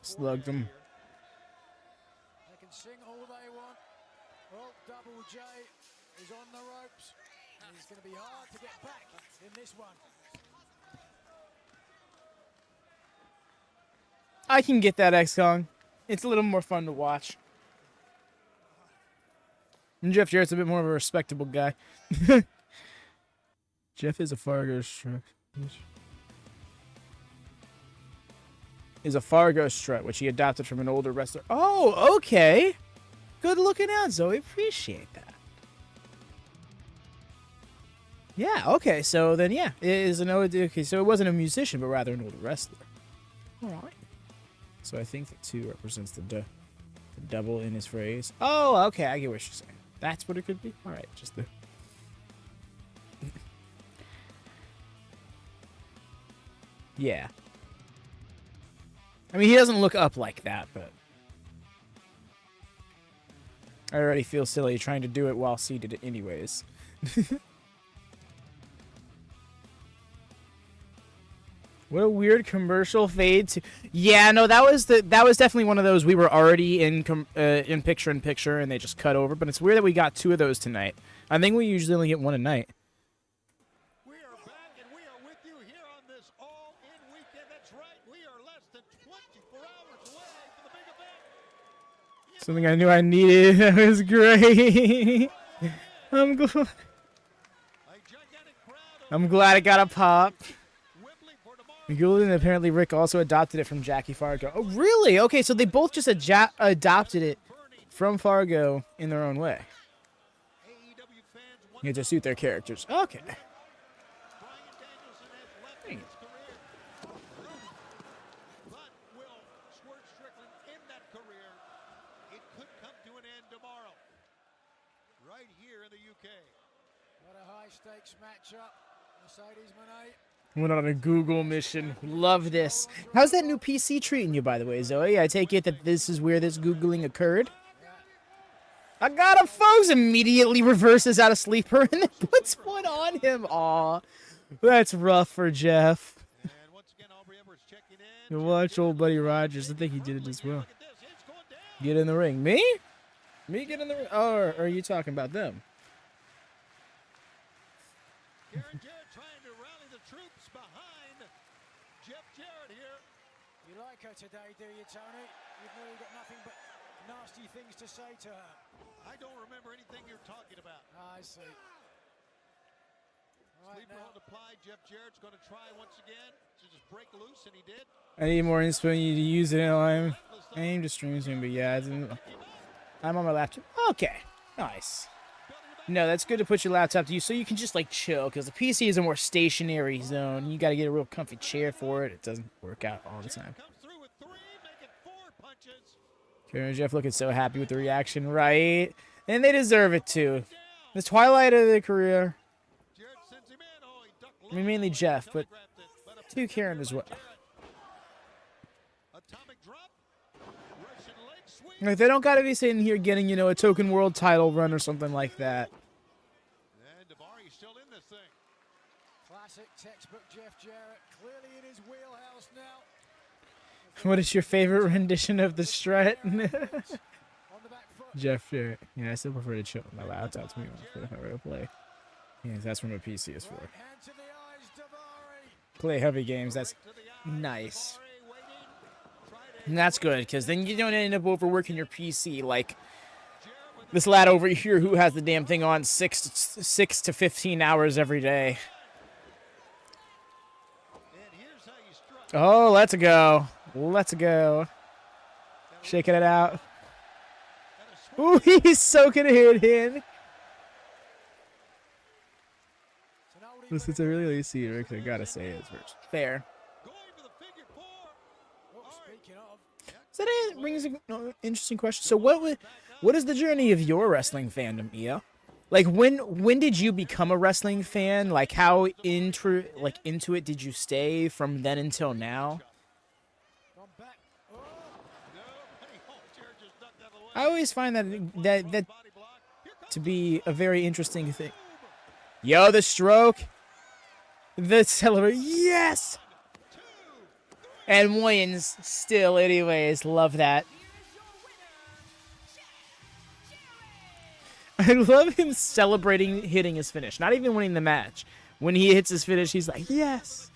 Slugged him. They can sing all they want. Well, Double J is on the ropes. And it's going to be hard to get back in this one. I can get that, X-Kong. It's a little more fun to watch. And Jeff Jarrett's a bit more of a respectable guy. Jeff is a Fargo strut. Is a Fargo strut, which he adopted from an older wrestler. Oh, okay. Good looking out, Zoe. Appreciate that. Yeah, okay. So then, yeah, it is an ode. Okay, so it wasn't a musician, but rather an older wrestler. All right. So I think the 2 represents the double in his phrase. Oh, okay. I get what you're saying. That's what it could be. All right, just the. Yeah. I mean, he doesn't look up like that, but I already feel silly trying to do it while seated anyways. What a weird commercial fade to. Yeah, no, that was definitely one of those we were already in picture in picture and they just cut over. But it's weird that we got 2 of those tonight. I think we usually only get 1 a night. We are back and we are with you here on this all-in weekend. That's right, we are less than 24 hours away from the big event. Something I knew I needed. That was great. I'm glad it got a pop. Golden, apparently Rick also adopted it from Jackie Fargo. Oh, really? Okay, so they both just adopted it from Fargo in their own way. You get to suit their characters. Okay. Right here in the UK. What a high-stakes matchup. Mercedes Monet. Went on a Google mission. Love this. How's that new PC treating you, by the way, Zoe? I take it that this is where this Googling occurred? I got a folks immediately reverses out of sleeper and then puts one on him. Aw, that's rough for Jeff. You watch old buddy Rogers. I think he did it as well. Get in the ring. Me? Me get in the ring? Oh, or are you talking about them? You like her today, do you, Tony? You've really got nothing but nasty things to say to her. I don't remember anything you're talking about. I see. Sleeper hold applied. Jeff Jarrett's going to try once again to just break loose, and he did. I need more inspo. You to use it. I aim to stream soon, but yeah, I'm on my laptop. Okay, nice. No, that's good to put your laptop to use so you can just like chill, because the PC is a more stationary zone. You got to get a real comfy chair for it. It doesn't work out all the time. Karen and Jeff looking so happy with the reaction, right? And they deserve it too. The twilight of their career. I mean, mainly Jeff, but to Karen as well. Like, they don't got to be sitting here getting, you know, a token world title run or something like that. And Daivari still in this thing. Classic textbook Jeff Jarrett, clearly in his wheelhouse now. What is your favorite rendition of the strut? Jeff Jarrett. Yeah, I still prefer to chill with my laptop to me if I were to play. Yeah, that's what my PC is for. Play heavy games, that's nice. And that's good, because then you don't end up overworking your PC like this lad over here who has the damn thing on 6 to 15 hours every day. Oh, let's go. Let's go. Shaking it out. Ooh, he's soaking it in. Since I really see it, I gotta say it first. Fair. So that brings an interesting question. So what is the journey of your wrestling fandom, Ia? Like when did you become a wrestling fan? Like how into it did you stay from then until now? I always find that to be a very interesting thing. Yo, the stroke. The celebrate. Yes! And wins still anyways. Love that. I love him celebrating hitting his finish. Not even winning the match. When he hits his finish, he's like, yes.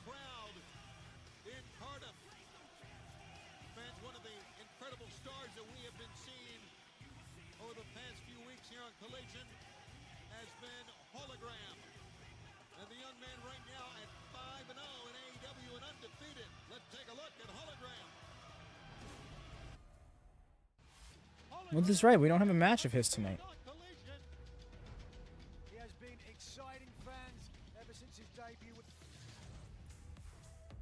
One of the incredible stars that we have been seeing over the past few weeks here on Collision has been Hologram. And the young man right now at 5-0 in AEW and undefeated. Let's take a look at Hologram. Well, that's right. We don't have a match of his tonight. He has been exciting fans ever since his debut.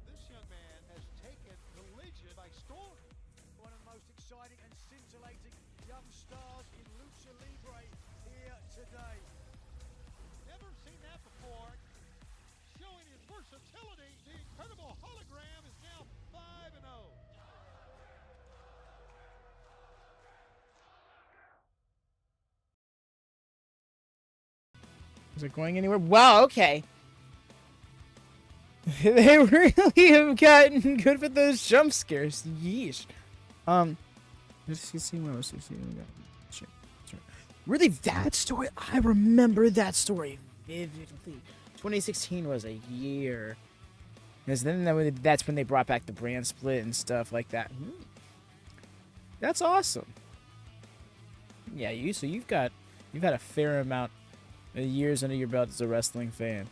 This young man has taken Collision by storm. One of the most exciting and scintillating young stars in Lucha Libre here today. Never seen that before. Showing his versatility, the incredible Hologram. Is it going anywhere? Wow, okay. They really have gotten good with those jump scares. Yeesh. Just see what I was seeing. Really, that story? I remember that story vividly. 2016 was a year. Because then that's when they brought back the brand split and stuff like that. That's awesome. Yeah, you've had a fair amount of years under your belt as a wrestling fan.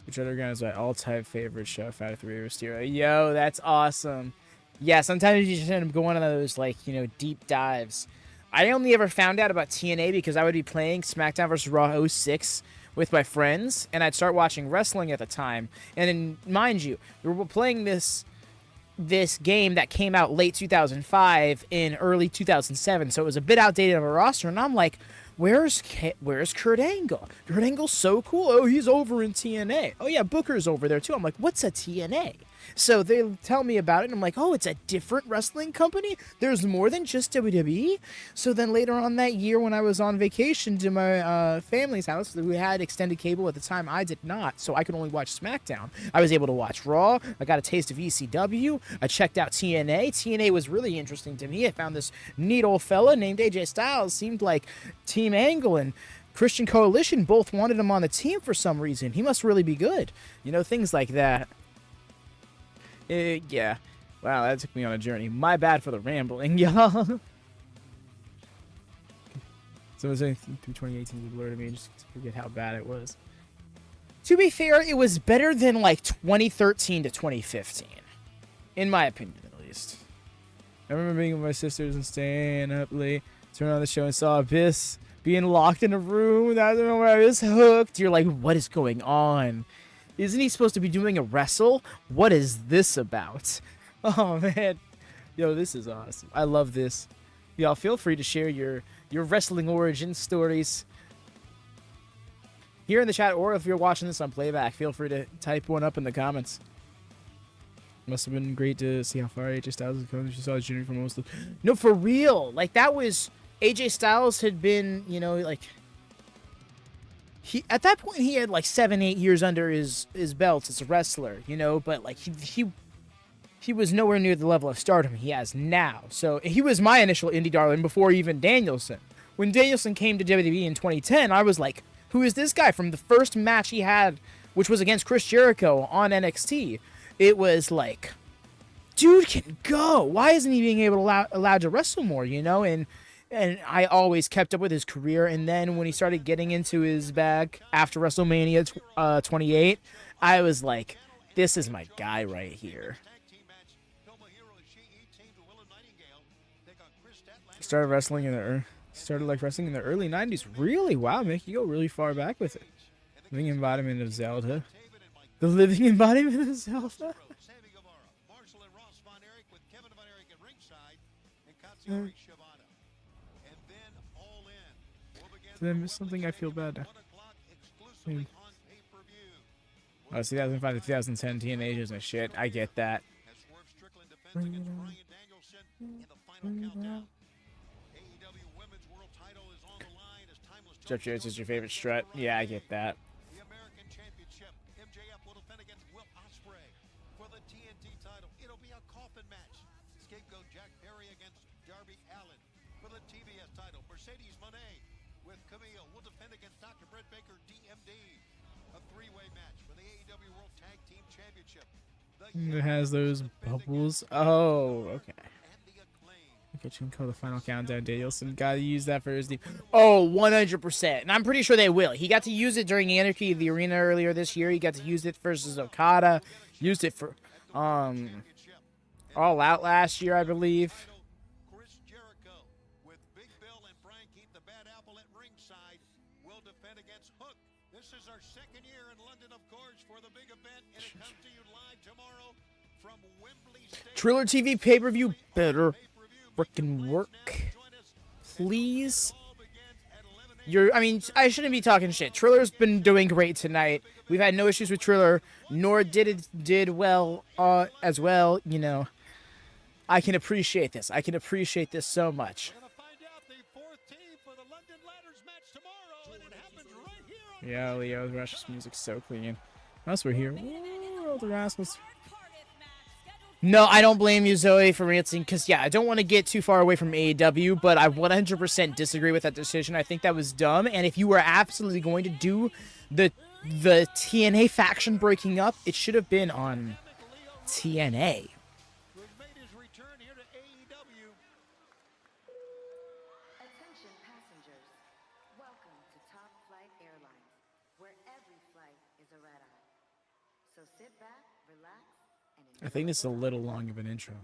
Which Underground is my all-time favorite show out of 3 Rivers Stereo. Yo, that's awesome. Yeah, sometimes you just end up going on those, like, you know, deep dives. I only ever found out about TNA because I would be playing SmackDown vs. Raw 06 with my friends, and I'd start watching wrestling at the time. And then, mind you, we were playing this game that came out late 2005 in early 2007, so it was a bit outdated of a roster, and I'm like, where's Kurt Angle? Kurt Angle's so cool. Oh, he's over in TNA. Oh, yeah, Booker's over there, too. I'm like, what's a TNA? So they tell me about it, and I'm like, oh, it's a different wrestling company? There's more than just WWE? So then later on that year when I was on vacation to my family's house, we had extended cable at the time. I did not, so I could only watch SmackDown. I was able to watch Raw. I got a taste of ECW. I checked out TNA. TNA was really interesting to me. I found this neat old fella named AJ Styles. Seemed like Team Angle and Christian Coalition both wanted him on the team for some reason. He must really be good. You know, things like that. Yeah. Wow, that took me on a journey. My bad for the rambling, y'all. So I was saying through 2018 was blurred to me. Just forget how bad it was. To be fair, it was better than like 2013 to 2015. In my opinion, at least. I remember being with my sisters and staying up late. Turned on the show and saw Abyss being locked in a room. That's where I was hooked. You're like, what is going on? Isn't he supposed to be doing a wrestle? What is this about? Oh, man. Yo, this is awesome. I love this. Y'all, feel free to share your wrestling origin stories here in the chat, or if you're watching this on playback, feel free to type one up in the comments. Must have been great to see how far AJ Styles has come. She saw his journey from most of... No, for real. Like, that was... AJ Styles had been, you know, like... At that point, he had like 7-8 years under his belt as a wrestler, you know, but like he was nowhere near the level of stardom he has now. So he was my initial indie darling before even Danielson. When Danielson came to WWE in 2010, I was like, who is this guy? From the first match he had, which was against Chris Jericho on NXT, it was like, dude can go. Why isn't he being allowed to wrestle more, you know? And I always kept up with his career, and then when he started getting into his bag after WrestleMania 28, I was like, this is my guy right here. Started wrestling in the early 90s. Really? Wow, make you go really far back with it. Living embodiment of Zelda. The living embodiment of Zelda. Did I miss something? I feel bad. Oh, 2005 to 2010 TNA is my shit. I get that. Jeff Jarrett is your favorite strut. Yeah, I get that. It has those bubbles. Oh, okay. Okay, you can call the final countdown. Danielson gotta use that for his deep. Oh, 100%. And I'm pretty sure they will. He got to use it during Anarchy of the Arena earlier this year. He got to use it versus Okada. Used it for All Out last year, I believe. Triller TV pay-per-view better frickin' work, please. I shouldn't be talking shit. Triller's been doing great tonight. We've had no issues with Triller, nor did well as well. You know, I can appreciate this. I can appreciate this so much. Find out the fourth team for the London Ladders match tomorrow, and it happens right here Yeah, Leo's Rush's music's so clean. Unless we're here. Ooh, the Rascals. No, I don't blame you, Zoe, for ranting, because, yeah, I don't want to get too far away from AEW, but I 100% disagree with that decision. I think that was dumb, and if you were absolutely going to do the TNA faction breaking up, it should have been on TNA. Attention passengers, welcome to Top Flight Airlines, where every flight is a red eye. So sit back, relax, and enjoy. I think this is a little long of an intro.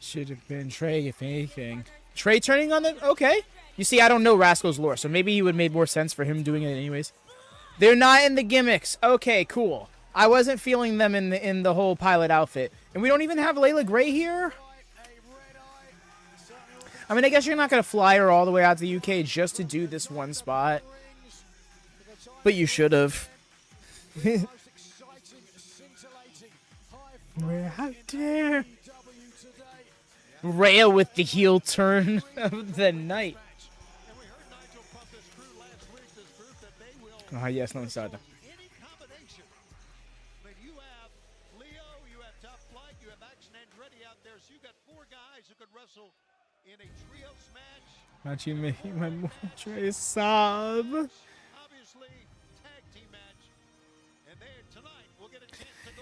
Should have been Trey, if anything. Trey turning on the... Okay. You see, I don't know Rascal's lore, so maybe it would have made more sense for him doing it anyways. They're not in the gimmicks. Okay, cool. I wasn't feeling them in the whole pilot outfit. And we don't even have Layla Gray here? I mean, I guess you're not going to fly her all the way out to the UK just to do this one spot. But you should have. We're out there. Rhea with the heel turn of the night. Ah, yes, no side. Not you making my Trey sob.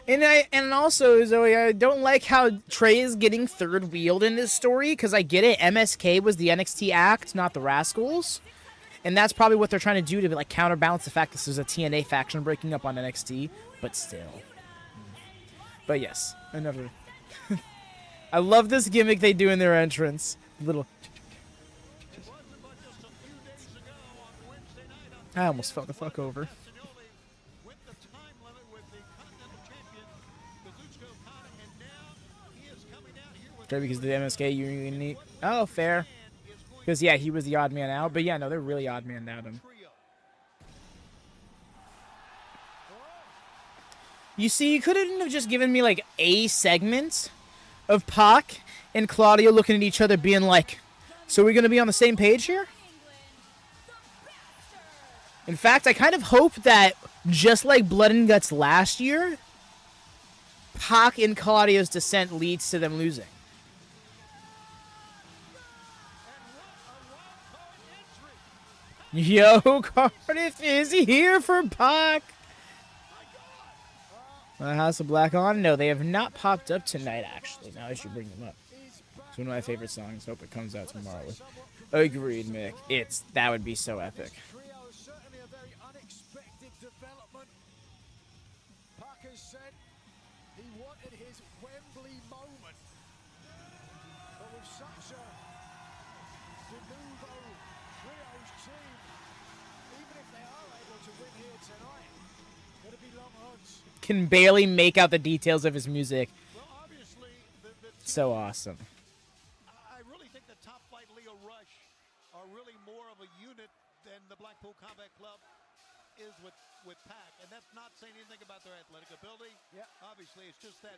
And also, Zoe, I don't like how Trey is getting third wheeled in this story, because I get it. MSK was the NXT act, not the Rascals. And that's probably what they're trying to do to like counterbalance the fact this is a TNA faction breaking up on NXT, but still. But yes, another. I love this gimmick they do in their entrance. Little. I almost fell the fuck over. Because the MSK unique. Oh, fair. Because, yeah, he was the odd man out. But, yeah, no, they're really odd man out him. You see, you couldn't have just given me, like, a segment of Pac and Claudio looking at each other being like, so we're going to be on the same page here? In fact, I kind of hope that, just like Blood and Guts last year, Pac and Claudio's descent leads to them losing. Yo, Cardiff is here for Pac. House of Black on? No, they have not popped up tonight, actually. Now I should bring them up. It's one of my favorite songs. Hope it comes out tomorrow. Agreed, Mick. That would be so epic. Certainly a very unexpected development. Parker said he wanted his Wembley moment. But with such a de nouveau trios team, even if they are able to win here tonight, it'll be long odds. Can barely make out the details of his music. Well, obviously, So awesome. I really think the Top Flight Leo Rush are really more of a unit than the Blackpool Combat Club is with Pac. And that's not saying anything about their athletic ability. Yeah. Obviously, it's just that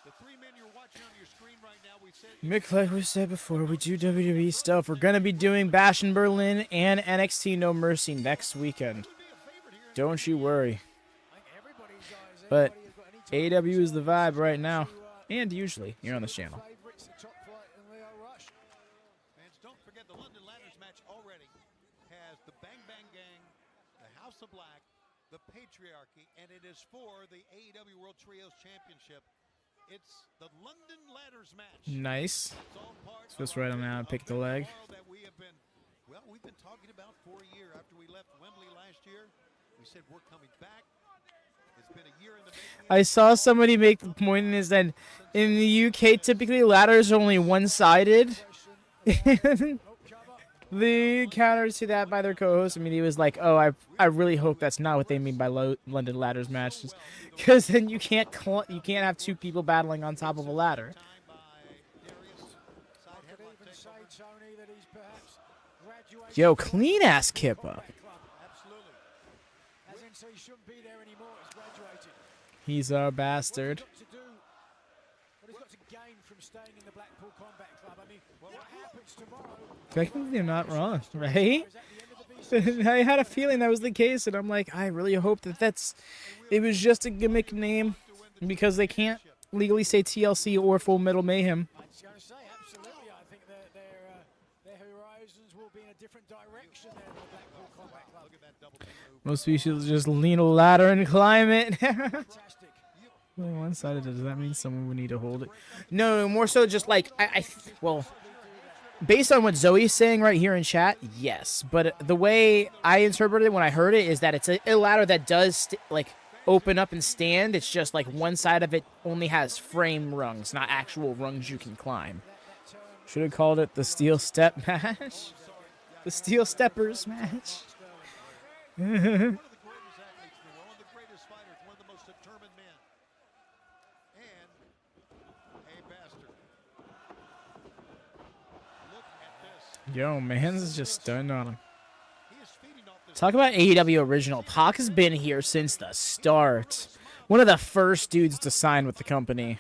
the three men you're watching on your screen right now, we said... Mick, like we said before, we do WWE stuff. We're going to be doing Bash in Berlin and NXT No Mercy next weekend. Don't you worry. But AEW is the vibe right now. And usually, here on this channel. Fans, don't forget the London Ladders match already has the Bang Bang Gang, the House of Black, the Patriarchy, and it is for the AEW World Trios Championship. It's the London Ladders match. Nice. Just right on out, pick the leg. We've been talking about for a year. After we left Wembley last year, we said we're coming back. It's been a year in the making. I saw somebody make the point is that in the UK, typically ladders are only one-sided. The counter to that by their co-host, I mean, he was like, "Oh, I really hope that's not what they mean by London ladders matches, because then you can't have two people battling on top of a ladder." Yo, clean ass Kippa. He's our bastard. got to gain from staying in the Blackpool Combat Club? I mean, what happens tomorrow? Technically, I'm not wrong, right? I had a feeling that was the case, and I'm like, I really hope that it was just a gimmick name, because they can't legally say TLC or Full Metal Mayhem. I was going to say, absolutely. I think their horizons will be in a different direction there in the Blackpool Combat Club. Most people just lean a ladder and climb it. Well, one-sided, does that mean someone would need to hold it? No, more so just like, well, based on what Zoe's saying right here in chat, yes. But the way I interpreted it when I heard it is that it's a ladder that does, open up and stand. It's just like one side of it only has frame rungs, not actual rungs you can climb. Should have called it the Steel Step match. The Steel Steppers match. Yo, man's is just stunned on him. Talk about AEW original. Pac has been here since the start. One of the first dudes to sign with the company.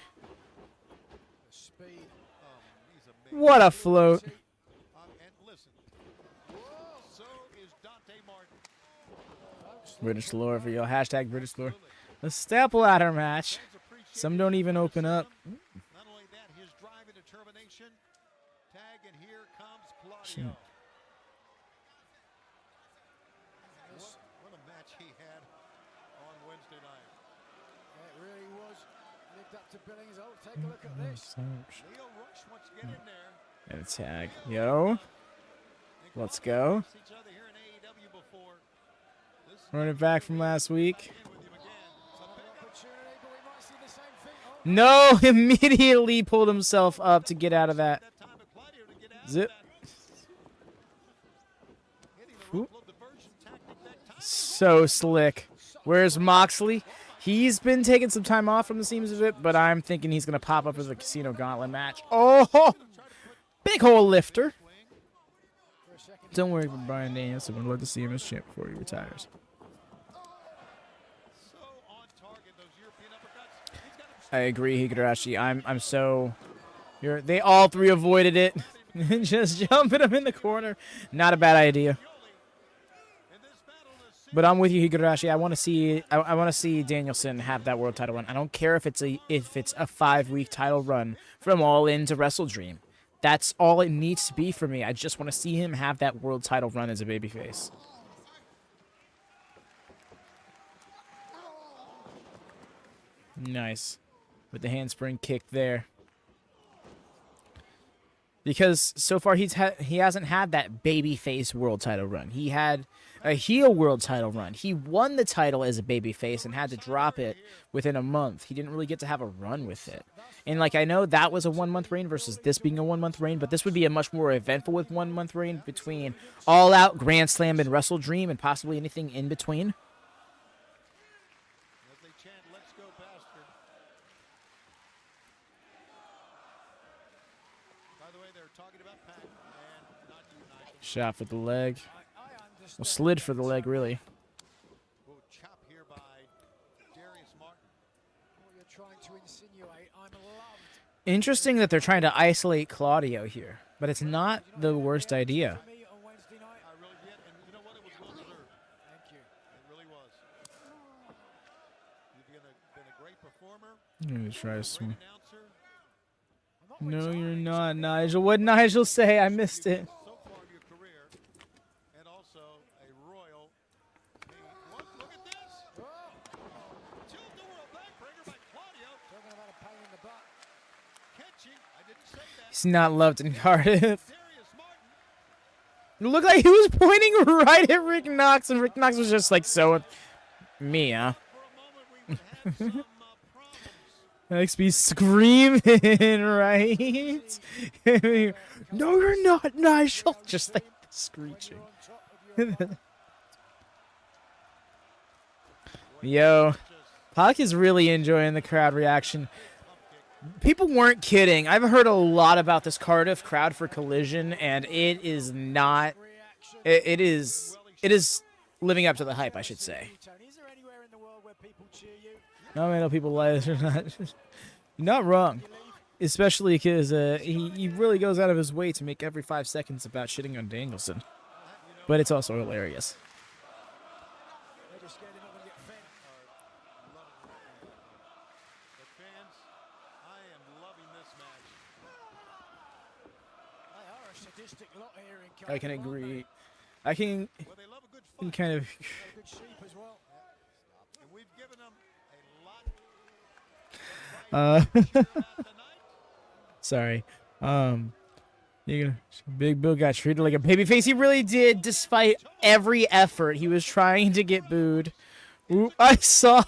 What a float. British lore for y'all. Hashtag British lore. The step ladder match. Some don't even open up. Shoot. What a match he had on Wednesday night. It really was. Lived up to Billings. Oh, take a look at this. Leo Rush wants to get in there. And a tag. Yo. Let's go. Run it back from last week. No, immediately pulled himself up to get out of that. Zip. Ooh. So slick. Where's Moxley? He's been taking some time off from the seams of it, but I'm thinking he's going to pop up as a Casino Gauntlet match. Oh! Big hole lifter. Don't worry about Bryan Danielson. We'd love to see him as champ before he retires. I agree, Higurashi. I'm so... They all three avoided it. Just jumping him in the corner. Not a bad idea. But I'm with you, Higurashi. I want to see Danielson have that world title run. I don't care if it's a 5-week title run from All In to Wrestle Dream. That's all it needs to be for me. I just want to see him have that world title run as a babyface. Nice. With the handspring kick there. Because so far he hasn't had that babyface world title run. He had a heel world title run. He won the title as a babyface and had to drop it within a month. He didn't really get to have a run with it. And I know that was a 1-month reign versus this being a 1-month reign, but this would be a much more eventful with 1-month reign between All Out, Grand Slam, and Wrestle Dream, and possibly anything in between. Shot for the leg. Well, slid for the leg, really. Interesting that they're trying to isolate Claudio here, but it's not the worst idea. I'm gonna try to swim. No, you're not, Nigel. What'd Nigel say? I missed it. He's not loved in Cardiff. It looked like he was pointing right at Rick Knox, and Rick Knox was just like, so, me, huh? XP screaming, right? No, you're not, Nigel. Just like screeching. Yo, Pac is really enjoying the crowd reaction. People weren't kidding. I've heard a lot about this Cardiff crowd for Collision, and it is not. It is living up to the hype, I should say. No, I know people lie. Not wrong. Especially because he really goes out of his way to make every 5 seconds about shitting on Danielson. But it's also hilarious. They're just scared they're not going to get fed. But fans, I am loving this match. They are a sadistic lot here in I can Cardiff, aren't they? agree. I can kind of. They're good sheep as well. And we've given them a lot. Sorry. Big Bill got treated like a babyface. He really did, despite every effort. He was trying to get booed. Oop, I saw.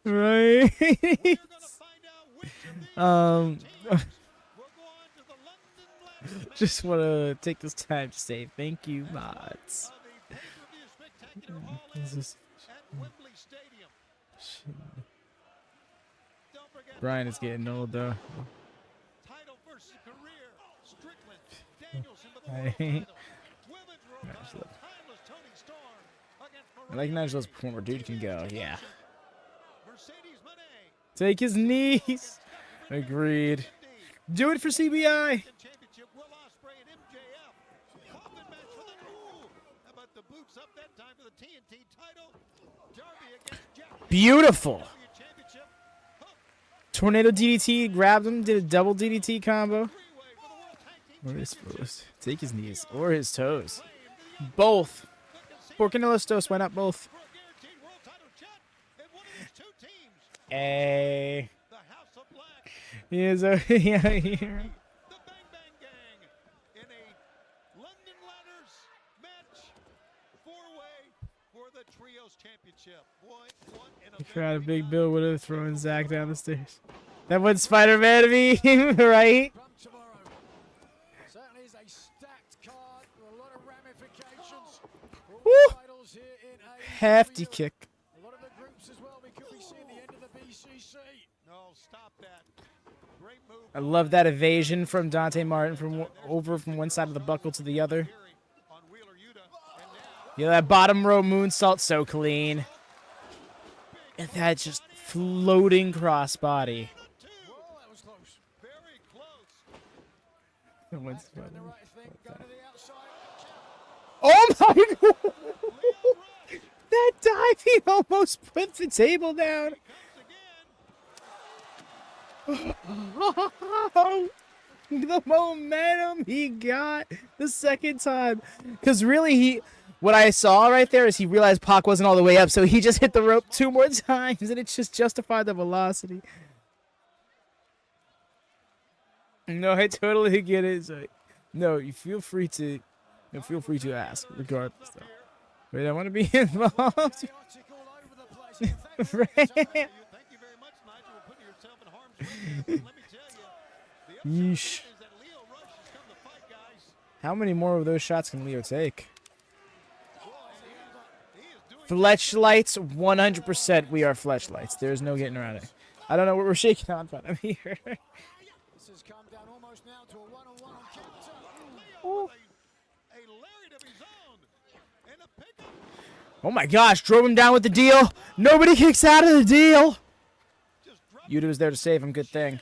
Right. Just want to take this time to say thank you, mods. Brian is getting old though. I like Nigel's performer. Dude can go. Yeah. Take his knees. Agreed. Do it for CBI. Beautiful. Tornado DDT, grabbed him, did a double DDT combo. Where is supposed? Take his knees or his toes. Both. Porcanillos, why not both? Hey. He is a yeah. Tried a Big Bill would have thrown Zach down the stairs. That would Spider-Man meme, right? Certainly is a stacked card with a lot of ramifications. Woo! Hefty kick. A lot of the groups as well. We could be seeing the end of the BCC. No, stop that. Great move. I love that evasion from Dante Martin from one side of the buckle to the other. Yeah, that bottom row moonsault so clean. And that just floating crossbody. Whoa, that was close. Very close. Oh my god! That dive, he almost put the table down. The momentum he got the second time. Because really, what I saw right there is he realized Pac wasn't all the way up, so he just hit the rope 2 more times, and it just justified the velocity. No, I totally get it. So, no, you feel free to ask, regardless. Though. Wait, I want to be involved. Right? Yeesh. How many more of those shots can Leo take? Fleshlights, 100% we are fleshlights. There's no getting around it. I don't know what we're shaking on front of here. This has come down almost now to a one-on-one on counter. Oh my gosh, drove him down with the deal. Nobody kicks out of the deal. Yuta was there to save him, good thing.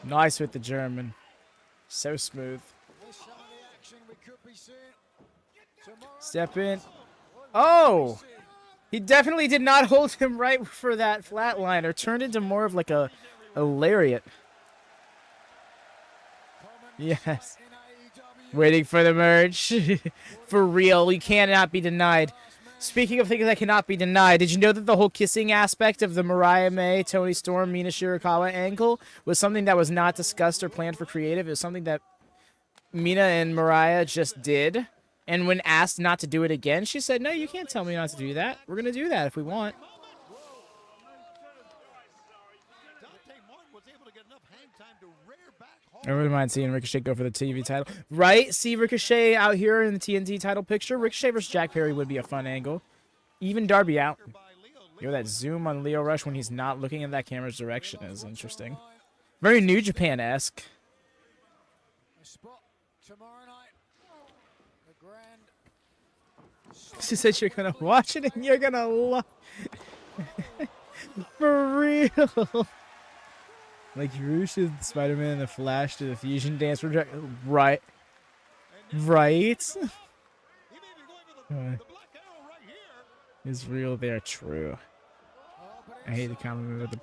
Nice with the German. So smooth. Step in. Oh! He definitely did not hold him right for that flatliner. Turned into more of like a lariat. Yes. Waiting for the merge. For real, we cannot be denied. Speaking of things that cannot be denied, did you know that the whole kissing aspect of the Mariah May, Toni Storm, Mina Shirakawa angle was something that was not discussed or planned for creative? It was something that Mina and Mariah just did. And when asked not to do it again, she said, no, you can't tell me not to do that. We're going to do that if we want. I wouldn't mind seeing Ricochet go for the TV title. Right? See Ricochet out here in the TNT title picture. Ricochet versus Jack Perry would be a fun angle. Even Darby out. Yo, that zoom on Leo Rush when he's not looking in that camera's direction is interesting. Very New Japan-esque. Tomorrow night, the grand She said you're gonna watch it and you're gonna love. For real. Like Rouge did Spider-Man and the Flash did the fusion dance project. Right. Right. It's real. They're true. I hate the compliment with the.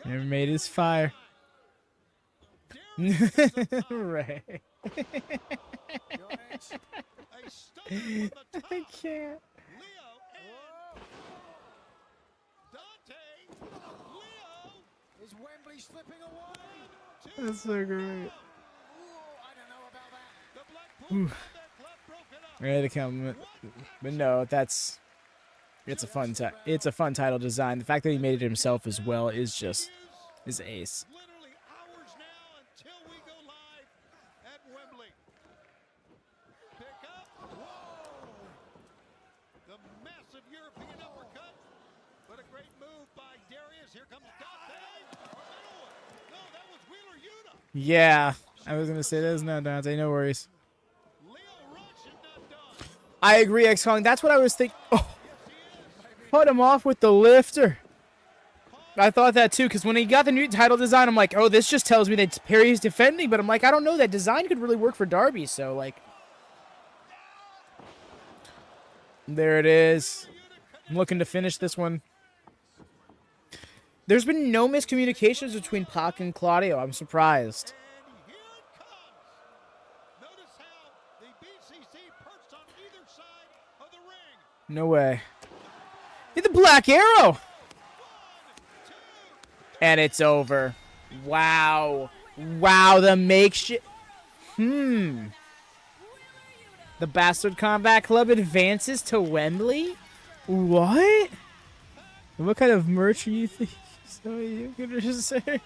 Never made his fire. Right. I can't. Is Wembley slipping away? That's so great. I had a compliment, but no, it's a fun it's a fun title design. The fact that he made it himself as well is ace. The massive European uppercut, but a great move by Darius. Here comes Dante. No, that was Wheeler Yuta. Yeah, I was gonna say that's not Dante. No worries. I agree, X-Kong. That's what I was thinking. Oh, put him off with the lifter. I thought that too, because when he got the new title design, I'm like, oh, this just tells me that Perry's defending. But I'm like, I don't know. That design could really work for Darby. So, like, there it is. I'm looking to finish this one. There's been no miscommunications between Pac and Claudio. I'm surprised. No way. Hit the Black Arrow. And it's over. Wow. Wow, the makeshift. The Bastard Combat Club advances to Wembley? What? What kind of merch are you thinking? So you gonna just say?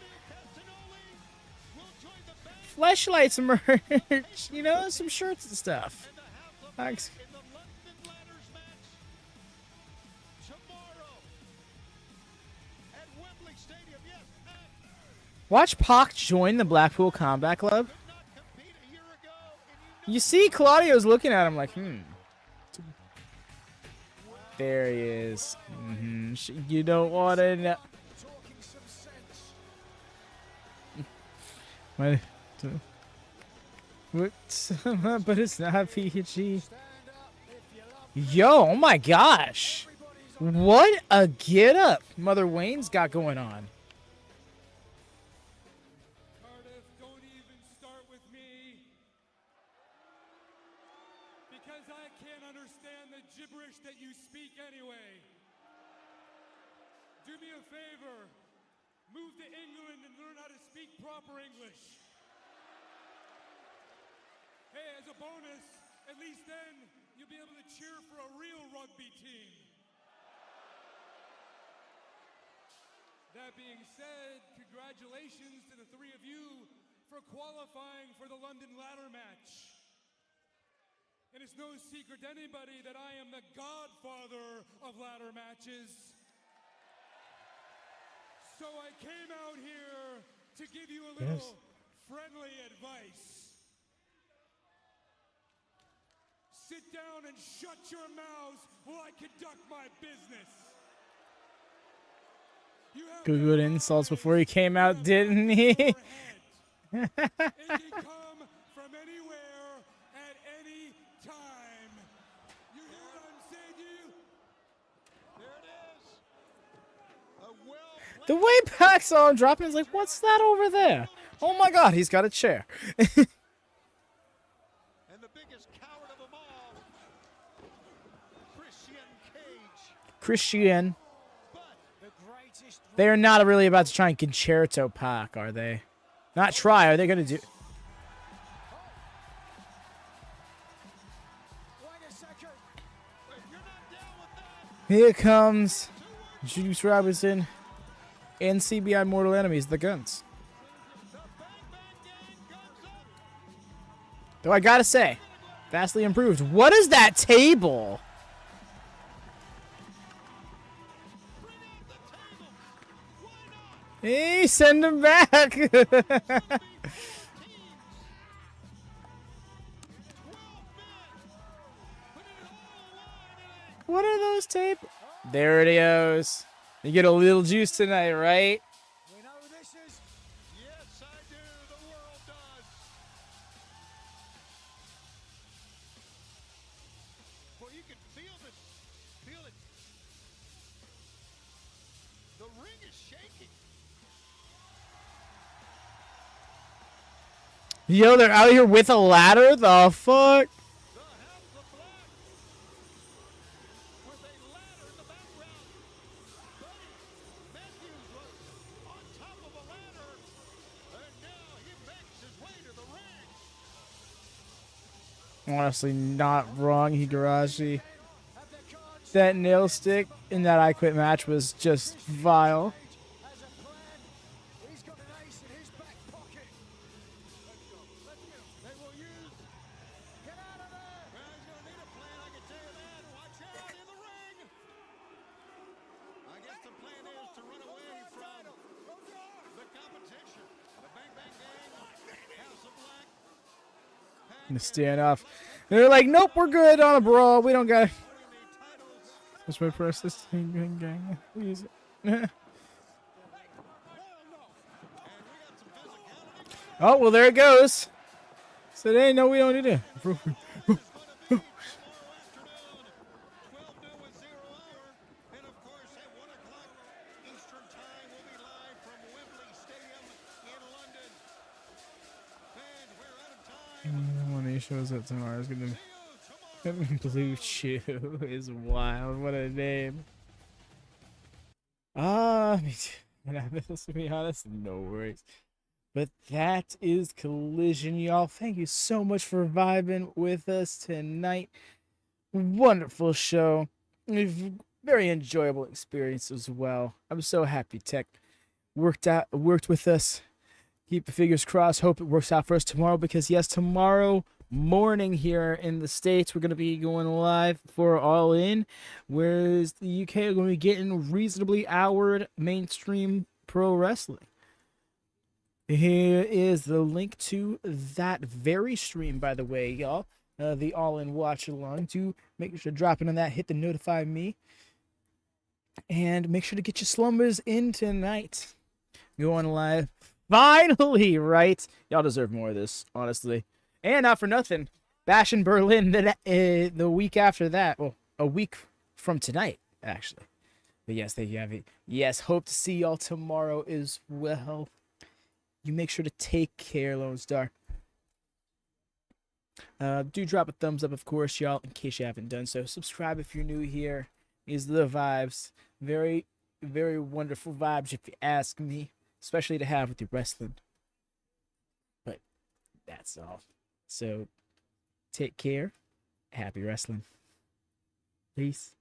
Fleshlights merch. You know, some shirts and stuff. Thanks. Watch Pac join the Blackpool Combat Club. You see Claudio's looking at him like, There he is. You don't want to know. But it's not PG. Yo, oh my gosh. What a get up Mother Wayne's got going on. Cardiff, don't even start with me. Because I can't understand the gibberish that you speak anyway. Do me a favor. Move to England and learn how to speak proper English. Hey, as a bonus, at least then you'll be able to cheer for a real rugby team. That being said, congratulations to the three of you for qualifying for the London ladder match. And it's no secret to anybody that I am the godfather of ladder matches. So I came out here to give you a little friendly advice. Sit down and shut your mouths while I conduct my business. Good insults before he came out, didn't he? It can come from anywhere at any time. You hear what I'm saying to you? There it is. The way Pac saw him dropping, he's like, what's that over there? Oh my god, he's got a chair. And the biggest coward of them all, Christian. They are not really about to try and concerto Pac, are they? Not try, are they going to do... Here comes Juice Robinson and CBI Mortal Enemies, the Guns. Though I gotta say, vastly improved. What is that table? Hey, send him back. What are those tape? There it goes. You get a little juice tonight, right? We know this is. Yes, I do. The world does. Well, you can feel this. Feel it. The ring is shaking. Yo, they're out here with a ladder? The fuck? Honestly, not wrong, Higurashi. That nail stick in that I Quit match was just vile. He's got an ace in his back pocket. They will use. Get out of there. Well, he's going to need a plan, I can tell you that. Watch out in the ring. I guess the plan is to run away from the competition. The Bang Bang Gang, House of Black. Gonna stand off. They're like, nope, we're good on a brawl. We don't got. Let's wait for us this thing, gang. Please. Oh well, there it goes. So they know we don't need to. When he shows up tomorrow, it's gonna. Blue Chew is wild. What a name. To be honest, no worries. But that is Collision, y'all. Thank you so much for vibing with us tonight. Wonderful show. Very enjoyable experience as well. I'm so happy Tech worked with us. Keep the fingers crossed. Hope it works out for us tomorrow because yes, tomorrow morning here in the States, we're going to be going live for All In, whereas the UK are going to be getting reasonably houred mainstream pro wrestling. Here is the link to that very stream, by the way, y'all. The All In Watchalong. To make sure to drop in on that, hit the notify me, and make sure to get your slumbers in tonight. Going live. Finally, right? Y'all deserve more of this, honestly. And not for nothing, Bash in Berlin the week after that. Well, a week from tonight, actually. But yes, there you have it. Yes, hope to see y'all tomorrow as well. You make sure to take care, Lone Star. Do drop a thumbs up, of course, y'all, in case you haven't done so. Subscribe if you're new here. These are the vibes. Very, very wonderful vibes, if you ask me. Especially to have with your wrestling. But that's all. So, take care. Happy wrestling. Peace.